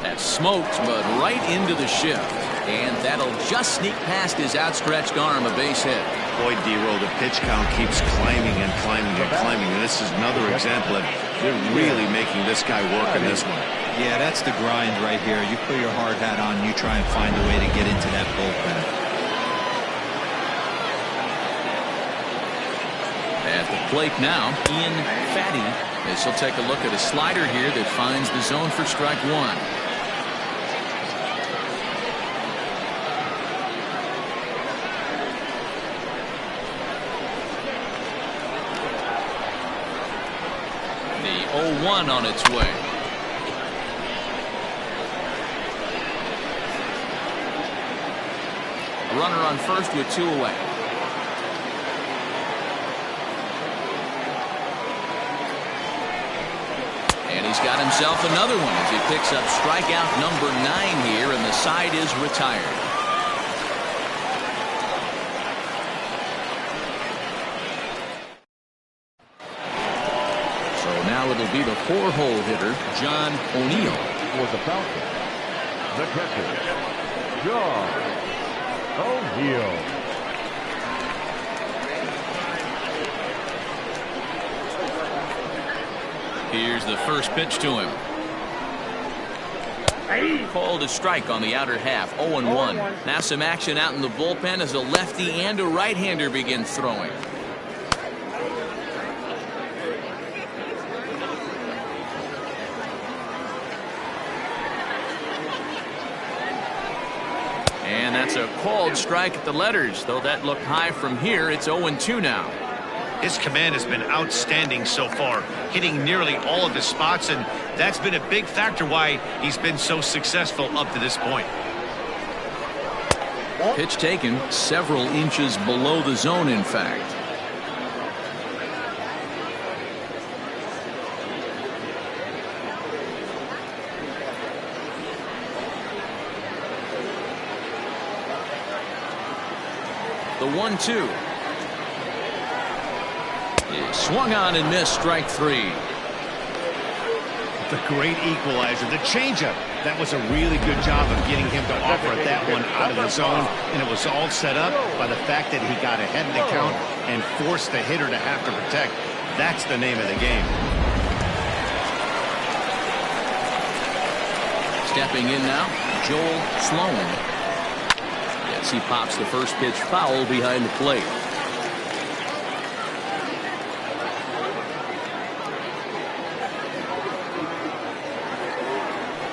That's smoked, but right into the shift. And that'll just sneak past his outstretched arm, a base hit. Boy, D-Row, the pitch count keeps climbing and climbing and climbing. And this is another example of they're really making this guy work in this one. Yeah, that's the grind right here. You put your hard hat on, you try and find a way to get into that bullpen. At the plate now, Ian Fatty, as he'll take a look at a slider here that finds the zone for strike 1. The 0-1 on its way. Runner on first with 2 away. And he's got himself another one as he picks up strikeout number 9 here, and the side is retired. Now it'll be the 4-hole hitter, John O'Neill. For the Falcons, the catcher, John O'Neill. Here's the first pitch to him. Called a strike on the outer half. 0-1. Now some action out in the bullpen as a lefty and a right-hander begin throwing. And that's a called strike at the letters. Though that looked high from here, it's 0-2 now. His command has been outstanding so far, hitting nearly all of his spots, and that's been a big factor why he's been so successful up to this point. Pitch taken several inches below the zone, in fact. The 1-2. Swung on and missed, strike 3. The great equalizer, the changeup. That was a really good job of getting him to offer that one out of the zone, and it was all set up by the fact that he got ahead of the count and forced the hitter to have to protect. That's the name of the game. Stepping in now, Joel Sloan. Yes, he pops the first pitch foul behind the plate.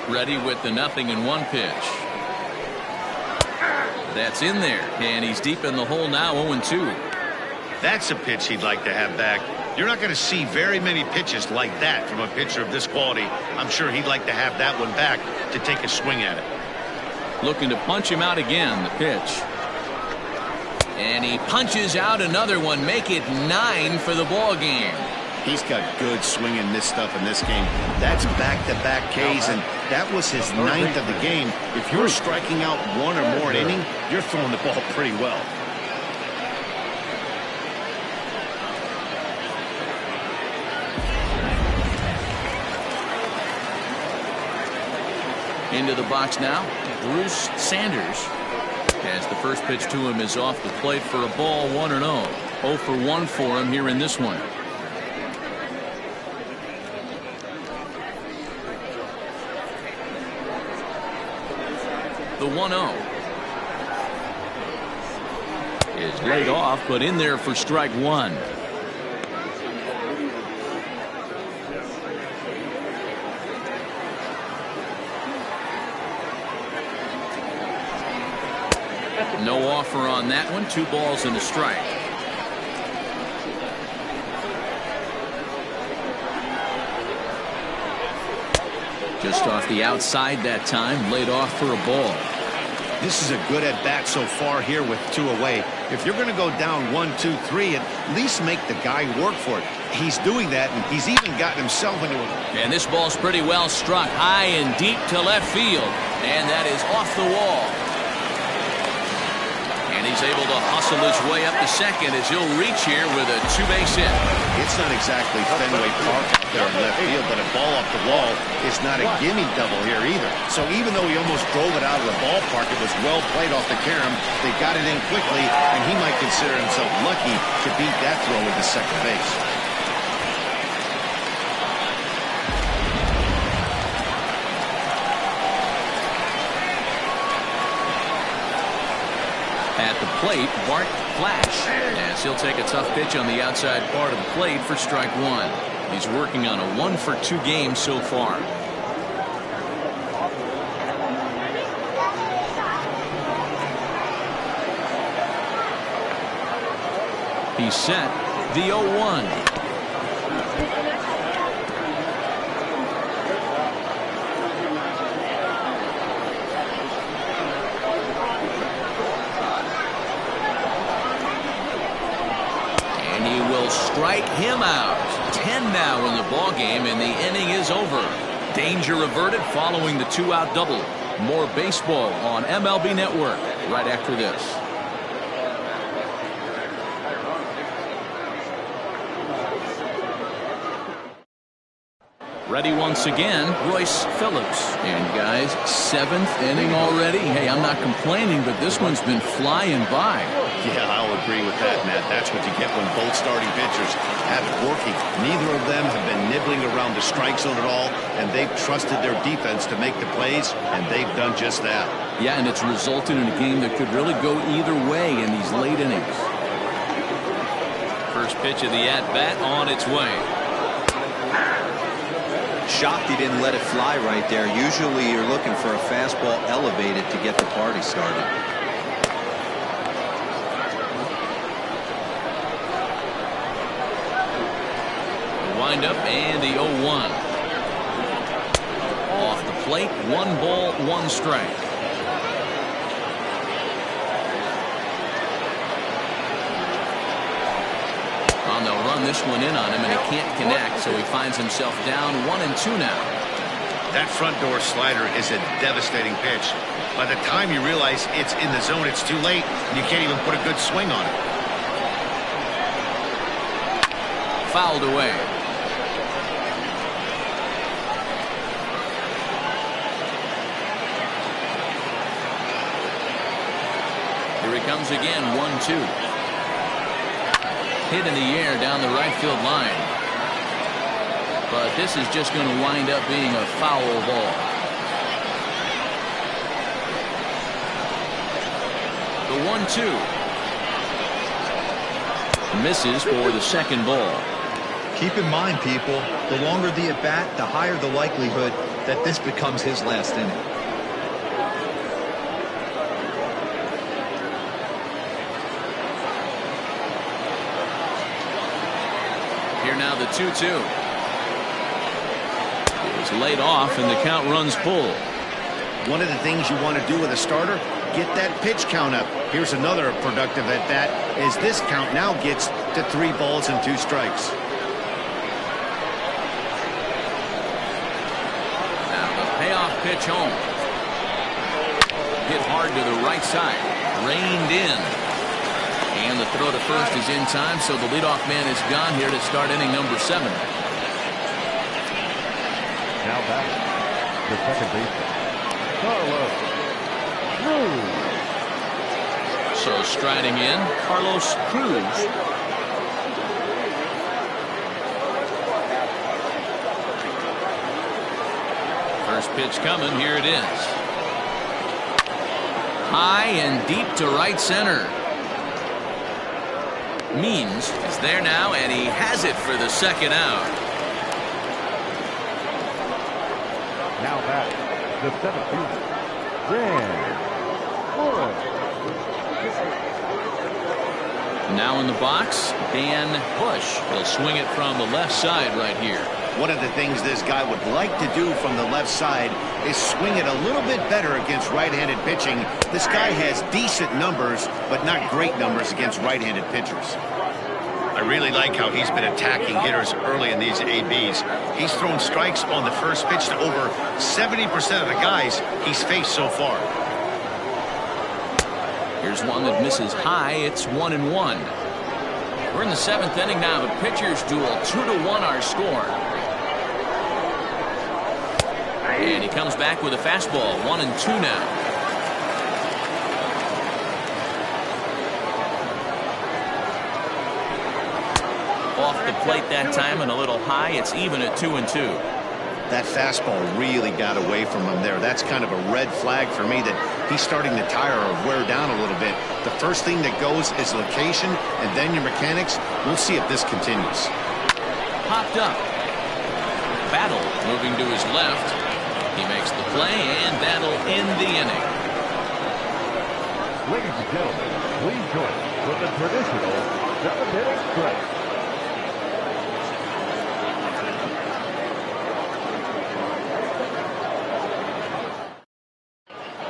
Ready with the 0-1 pitch. That's in there, and he's deep in the hole now, 0-2. That's a pitch he'd like to have back. You're not going to see very many pitches like that from a pitcher of this quality. I'm sure he'd like to have that one back to take a swing at it. Looking to punch him out again, the pitch. And he punches out another one, make it 9 for the ball game. He's got good swing and miss stuff in this game. That's back-to-back Ks, and that was his 9th of the game. If you're striking out 1 or more an inning, you're throwing the ball pretty well. Into the box now, Bruce Sanders. As the first pitch to him is off the plate for a ball, 1-0. 0 for 1 for him here in this one. The 1-0 is laid off, but in there for strike 1. No offer on that one. 2 balls and a strike. Just off the outside that time, laid off for a ball. This is a good at-bat so far here with 2 away. If you're going to go down 1, 2, 3, at least make the guy work for it. He's doing that, and he's even gotten himself into it. And this ball's pretty well struck high and deep to left field. And that is off the wall. And he's able to hustle his way up to second as he'll reach here with a 2-base hit. It's not exactly Fenway Park out there in left field, but a ball off the wall is not a gimme double here either. So even though he almost drove it out of the ballpark, it was well played off the carom. They got it in quickly, and he might consider himself lucky to beat that throw into second base. At the plate, Bart Flash, as he'll take a tough pitch on the outside part of the plate for strike 1. He's working on a 1 for 2 game so far. He's set. The 0-1. Strike him out. 10 now in the ball game, and the inning is over. Danger averted following the 2-out double. More baseball on MLB Network right after this. Ready once again, Royce Phillips. And guys, 7th inning already. Hey, I'm not complaining, but this one's been flying by. Yeah, I'll agree with that, Matt. That's what you get when both starting pitchers have it working. Neither of them have been nibbling around the strike zone at all, and they've trusted their defense to make the plays, and they've done just that. Yeah, and it's resulted in a game that could really go either way in these late innings. First pitch of the at-bat on its way. Shocked he didn't let it fly right there. Usually you're looking for a fastball elevated to get the party started. Wind up and the 0-1. Off the plate, 1 ball, 1 strike. Well, they'll run this one in on him, and he can't connect, so he finds himself down 1-2 now. That front door slider is a devastating pitch. By the time you realize it's in the zone, it's too late, and you can't even put a good swing on it. Fouled away. Here he comes again, 1-2. Hit in the air down the right field line. But this is just going to wind up being a foul ball. The 1-2. Misses for the second ball. Keep in mind, people, the longer the at-bat, the higher the likelihood that this becomes his last inning. Here now the 2-2. It's laid off and the count runs full. One of the things you want to do with a starter, get that pitch count up. Here's another productive at bat as this count now gets to 3 balls and 2 strikes. Now the payoff pitch home. Hit hard to the right side. Reined in. And the throw to first is in time, so the leadoff man is gone here to start inning number 7. Now back, the second baseman, Carlos Cruz. So striding in, Carlos Cruz. First pitch coming, here it is. High and deep to right center. Means is there now, and he has it for the second out. Now back, the seventh baseman, Dan Bush. Now in the box, Dan Bush. He'll swing it from the left side right here. One of the things this guy would like to do from the left side is swing it a little bit better against right-handed pitching. This guy has decent numbers, but not great numbers against right-handed pitchers. I really like how he's been attacking hitters early in these ABs. He's thrown strikes on the first pitch to over 70% of the guys he's faced so far. Here's one that misses high. It's 1-1. We're in the 7th inning now. The pitchers duel, 2-1 our score. And he comes back with a fastball, 1-2 now. Off the plate that time and a little high. It's even at 2-2. That fastball really got away from him there. That's kind of a red flag for me that he's starting to tire or wear down a little bit. The first thing that goes is location and then your mechanics. We'll see if this continues. Popped up. Battle moving to his left. He makes the play, and that'll end the inning. Ladies and gentlemen, please join us with the traditional 7-inning stretch.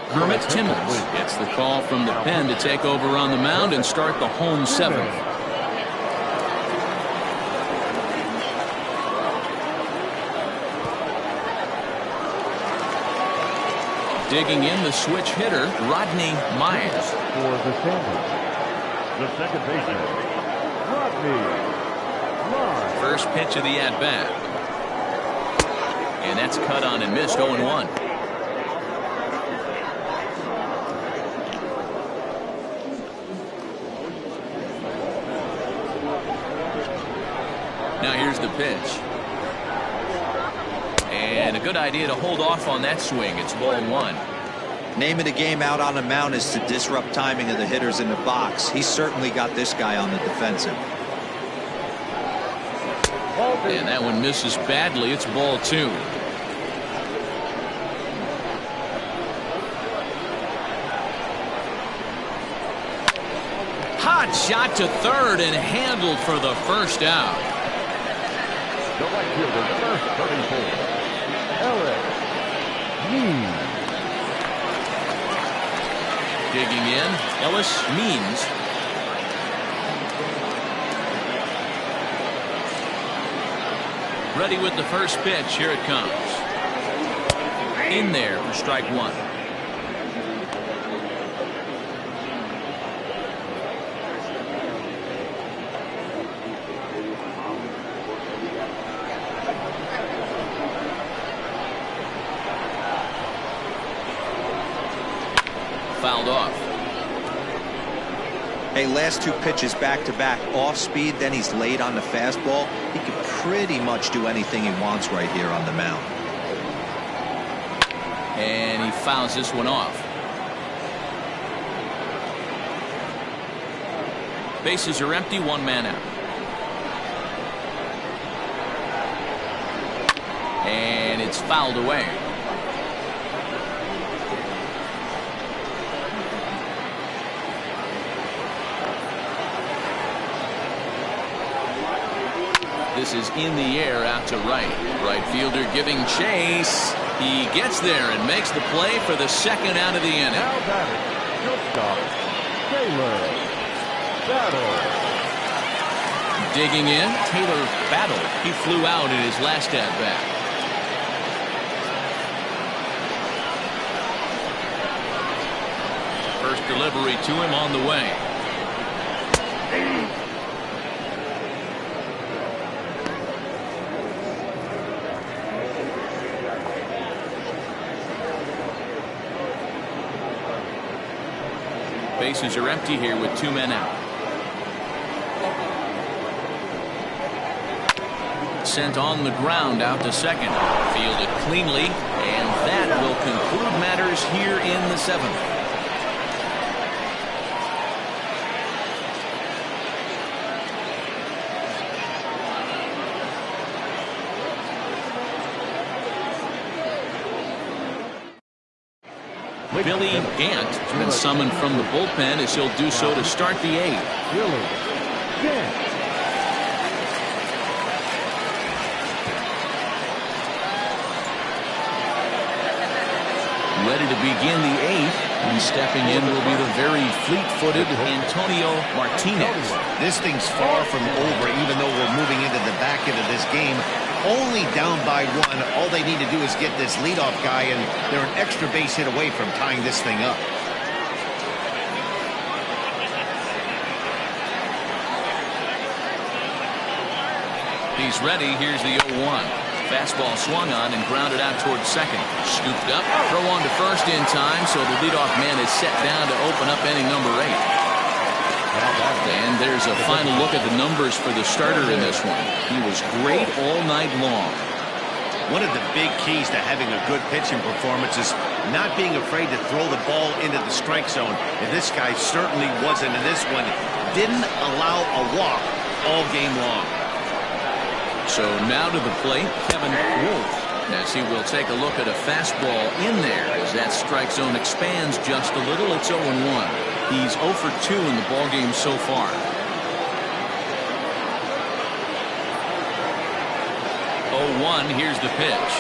Kermit Timmons gets the call from the pen to take over on the mound and start the home 7th. Digging in, the switch hitter, Rodney Myers. For the Sanders, the second baseman, Rodney Myers. First pitch of the at-bat. And that's cut on and missed. 0-1. Now here's the pitch. And a good idea to hold off on that swing. It's ball 1. Name of the game out on the mound is to disrupt timing of the hitters in the box. He certainly got this guy on the defensive. And that one misses badly. It's ball 2. Hot shot to third and handled for the first out. The right fielder, number 34, Ellis Means. Digging in, Ellis Means. Ready with the first pitch. Here it comes. In there for strike 1. Fouled off. Hey, last 2 pitches back-to-back off speed, then he's laid on the fastball. He can pretty much do anything he wants right here on the mound. And he fouls this one off. Bases are empty, 1 man out. And it's fouled away. This is in the air out to right. Right fielder giving chase. He gets there and makes the play for the second out of the inning. Now batting, shortstop, Taylor Battle. Digging in, Taylor Battle. He flew out in his last at bat. First delivery to him on the way. Bases are empty here with 2 men out. Sent on the ground out to second. Fielded cleanly, and that will conclude matters here in the 7th. Billy Gant has been summoned from the bullpen as he'll do so to start the 8th. Billy Gant. Ready to begin the 8th, and stepping in will be the very fleet-footed Antonio Martinez. This thing's far from over, even though we're moving into the back end of this game. Only down by 1. All they need to do is get this leadoff guy, and they're an extra base hit away from tying this thing up. He's ready. Here's the 0-1. Fastball swung on and grounded out towards second. Scooped up. Throw on to first in time, so the leadoff man is set down to open up inning number 8. And there's a final look at the numbers for the starter in this one. He was great all night long. One of the big keys to having a good pitching performance is not being afraid to throw the ball into the strike zone. And this guy certainly wasn't in this one. Didn't allow a walk all game long. So now to the plate, Kevin Wolf, as he will take a look at a fastball in there as that strike zone expands just a little. It's 0-1. He's 0 for 2 in the ballgame so far. 0-1. Here's the pitch.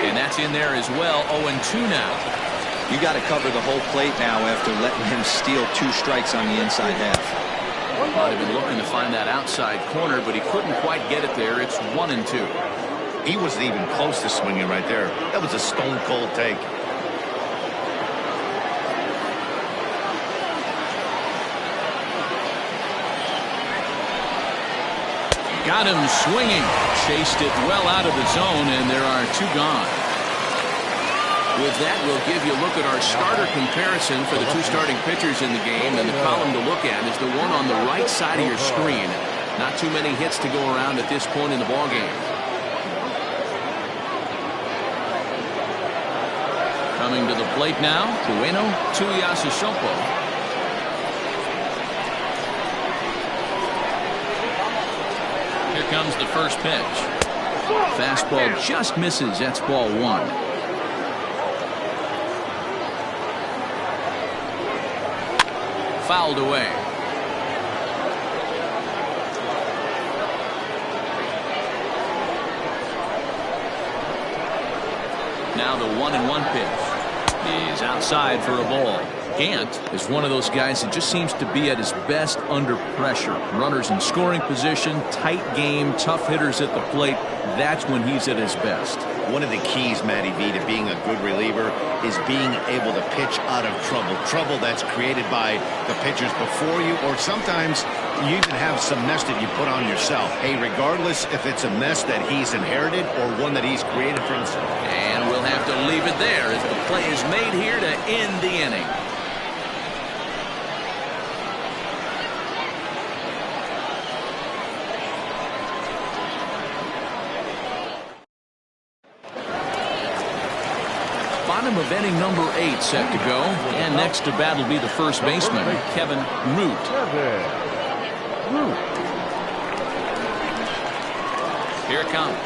And that's in there as well. 0-2 now. You got to cover the whole plate now after letting him steal 2 strikes on the inside half. Might have been looking to find that outside corner, but he couldn't quite get it there. It's 1-2. He wasn't even close to swinging right there. That was a stone cold take. Got him swinging. Chased it well out of the zone, and there are 2 gone. With that, we'll give you a look at our starter comparison for the 2 starting pitchers in the game. And the column to look at is the one on the right side of your screen. Not too many hits to go around at this point in the ballgame. Coming to the plate now, Bueno Tuiasosopo. Here comes the first pitch. Fastball just misses. That's ball 1. Fouled away. Now the 1-1 pitch is outside for a ball. Gant is one of those guys that just seems to be at his best under pressure. Runners in scoring position, tight game, tough hitters at the plate. That's when he's at his best. One of the keys, Matty V, to being a good reliever is being able to pitch out of trouble. Trouble that's created by the pitchers before you, or sometimes you even have some mess that you put on yourself. Hey, regardless if it's a mess that he's inherited or one that he's created for himself. And we'll have to leave it there as the play is made here to end the inning. Bottom of inning number 8 set to go, and next to bat will be the first baseman, Kevin Root. Here it comes.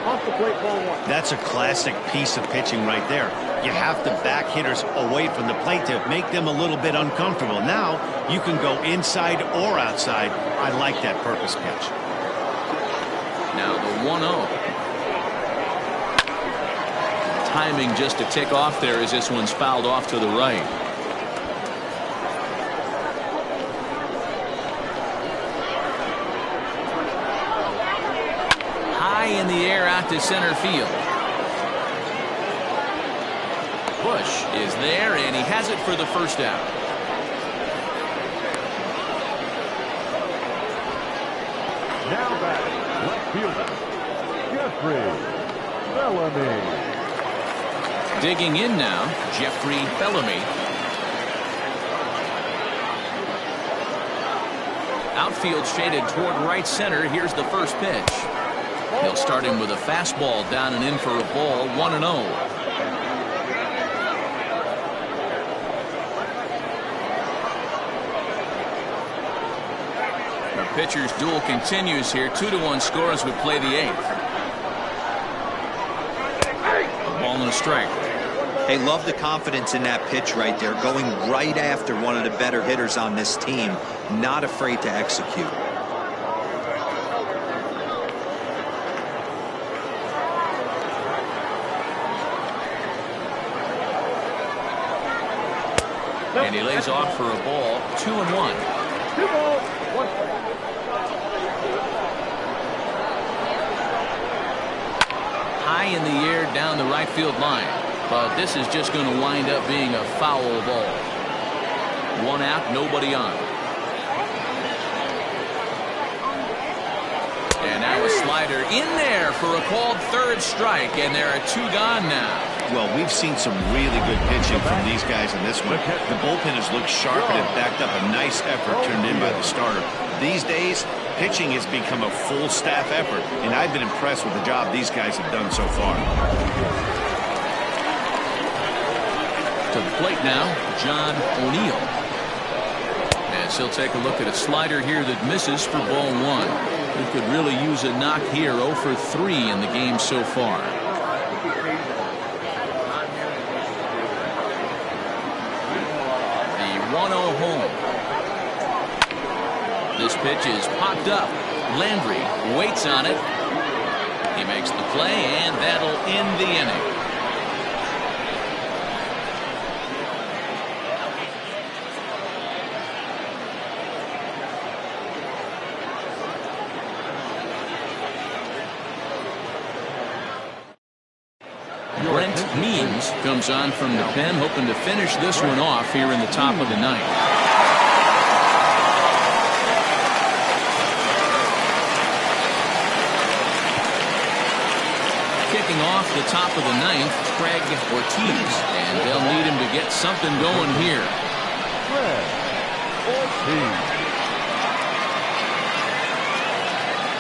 Off the plate, ball 1. That's a classic piece of pitching right there. You have to back hitters away from the plate to make them a little bit uncomfortable. Now you can go inside or outside. I like that purpose pitch. Now the 1-0. Timing just to tick off there as this one's fouled off to the right. High in the air out to center field. Bush is there, and he has it for the first out. Now batting, left fielder, Jeffrey Bellamy. Digging in now, Jeffrey Bellamy. Outfield shaded toward right center. Here's the first pitch. He'll start him with a fastball down and in for a ball, 1-0. The pitcher's duel continues here. 2-1 score as we play the 8th. A ball and a strike. Hey, love the confidence in that pitch right there, going right after one of the better hitters on this team, not afraid to execute. And he lays off for a ball, 2-1. 2 balls, 1 strike. High in the air down the right field line. But this is just going to wind up being a foul ball. 1 out, nobody on. And now a slider in there for a called 3rd strike, and there are 2 gone now. Well, we've seen some really good pitching from these guys in this one. The bullpen has looked sharp and have backed up a nice effort turned in by the starter. These days, pitching has become a full staff effort, and I've been impressed with the job these guys have done so far. To the plate now, John O'Neill. As he'll take a look at a slider here that misses for ball 1. He could really use a knock here. 0 for 3 in the game so far. The 1-0 home. This pitch is popped up. Landry waits on it. He makes the play, and that'll end the inning. Means comes on from the pen, hoping to finish this one off here in the top of the 9th. Kicking off the top of the ninth, Craig Ortiz, and they'll need him to get something going here. Craig Ortiz.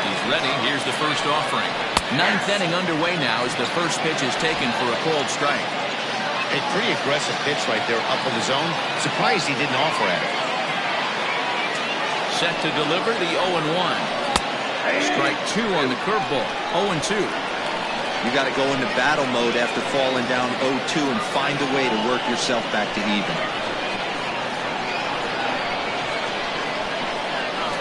He's ready. Here's the first offering. Ninth inning underway now as the first pitch is taken for a called strike. A pretty aggressive pitch right there up in the zone. Surprised he didn't offer at it. Set to deliver the 0-1. Strike two on the curveball. 0-2. You got to go into battle mode after falling down 0-2 and find a way to work yourself back to even.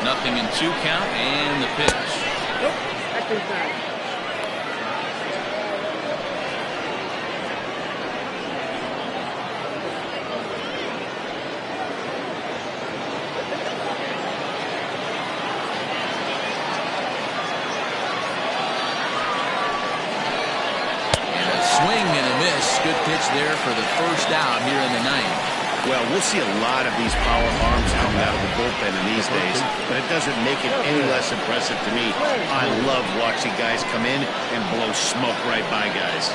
Nothing in 2 count and the pitch. Nope, that's inside. Swing and a miss. Good pitch there for the first out here in the ninth. Well, we'll see a lot of these power arms coming out of the bullpen in these days, but it doesn't make it any less impressive to me. I love watching guys come in and blow smoke right by guys.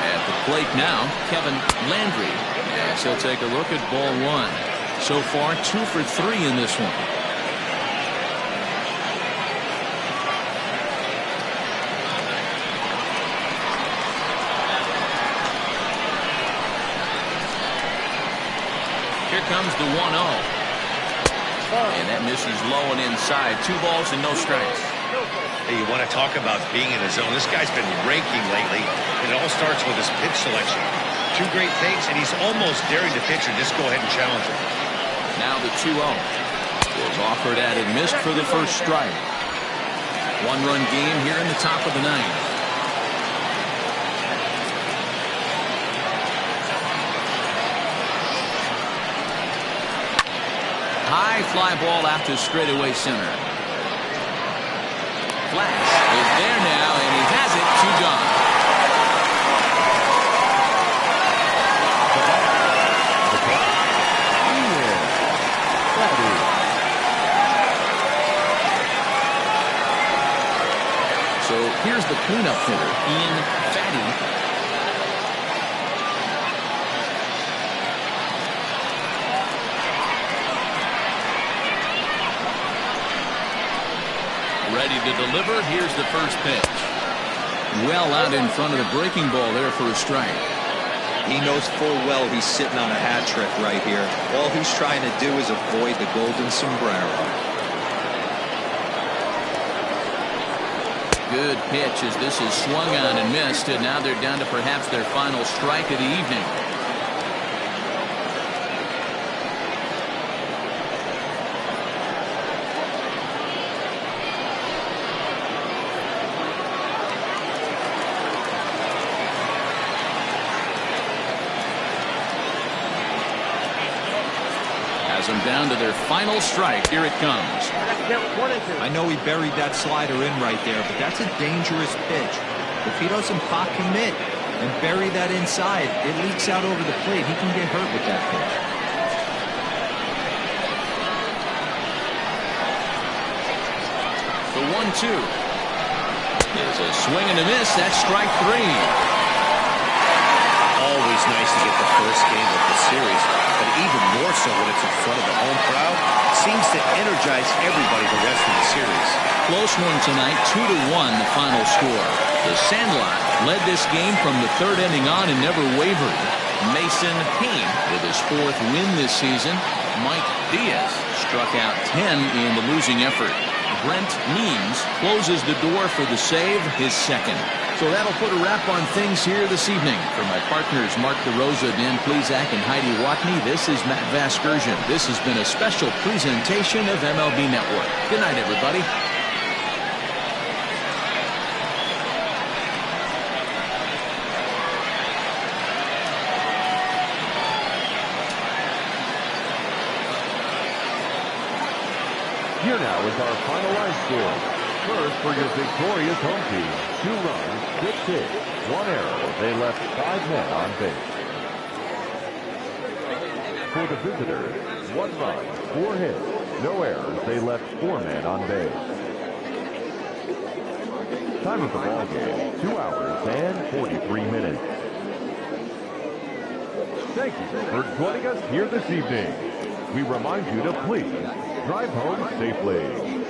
At the plate now, Kevin Landry. As he'll take a look at ball one. So far, 2 for 3 in this one. Here comes the 1-0. And that misses low and inside. 2 balls and no strikes. Hey, you want to talk about being in the zone? This guy's been raking lately. It all starts with his pitch selection. 2 great takes, and he's almost daring the pitcher. Just go ahead and challenge him. Now the 2-0. Was offered at and missed for the first strike. 1-run game here in the top of the ninth. High fly ball out to straightaway center. Flash is there now, and he has it. 2 gone. So here's the cleanup hitter, Ian Fatty. Ready to deliver. Here's the first pitch. Well out in front of the breaking ball there for a strike. He knows full well he's sitting on a hat trick right here. All he's trying to do is avoid the golden sombrero. Good pitch as this is swung on and missed, and now they're down to perhaps their final strike of the evening. As I'm down to their final strike, here it comes. I know he buried that slider in right there, but that's a dangerous pitch. If he doesn't pop commit and bury that inside, it leaks out over the plate. He can get hurt with that pitch. The 1-2 is a swing and a miss. That's strike 3. Always nice to get the first game of the series, but even more so when it's in front of the home crowd. Seems to energize everybody the rest of the series. Close one tonight, 2-1 the final score. The Sandlot led this game from the 3rd inning on and never wavered. Mason Payne with his 4th win this season. Mike Diaz struck out 10 in the losing effort. Brent Means closes the door for the save, his 2nd. So that'll put a wrap on things here this evening. For my partners, Mark DeRosa, Dan Plezak, and Heidi Watney, this is Matt Vasgersian. This has been a special presentation of MLB Network. Good night, everybody. Here now is our final line score. First for your victorious home team, 2 runs, 6 hits, 1 error. They left 5 men on base. For the visitors, 1 run, 4 hits, no errors. They left 4 men on base. Time of the ball game, 2 hours and 43 minutes. Thank you for joining us here this evening. We remind you to please drive home safely.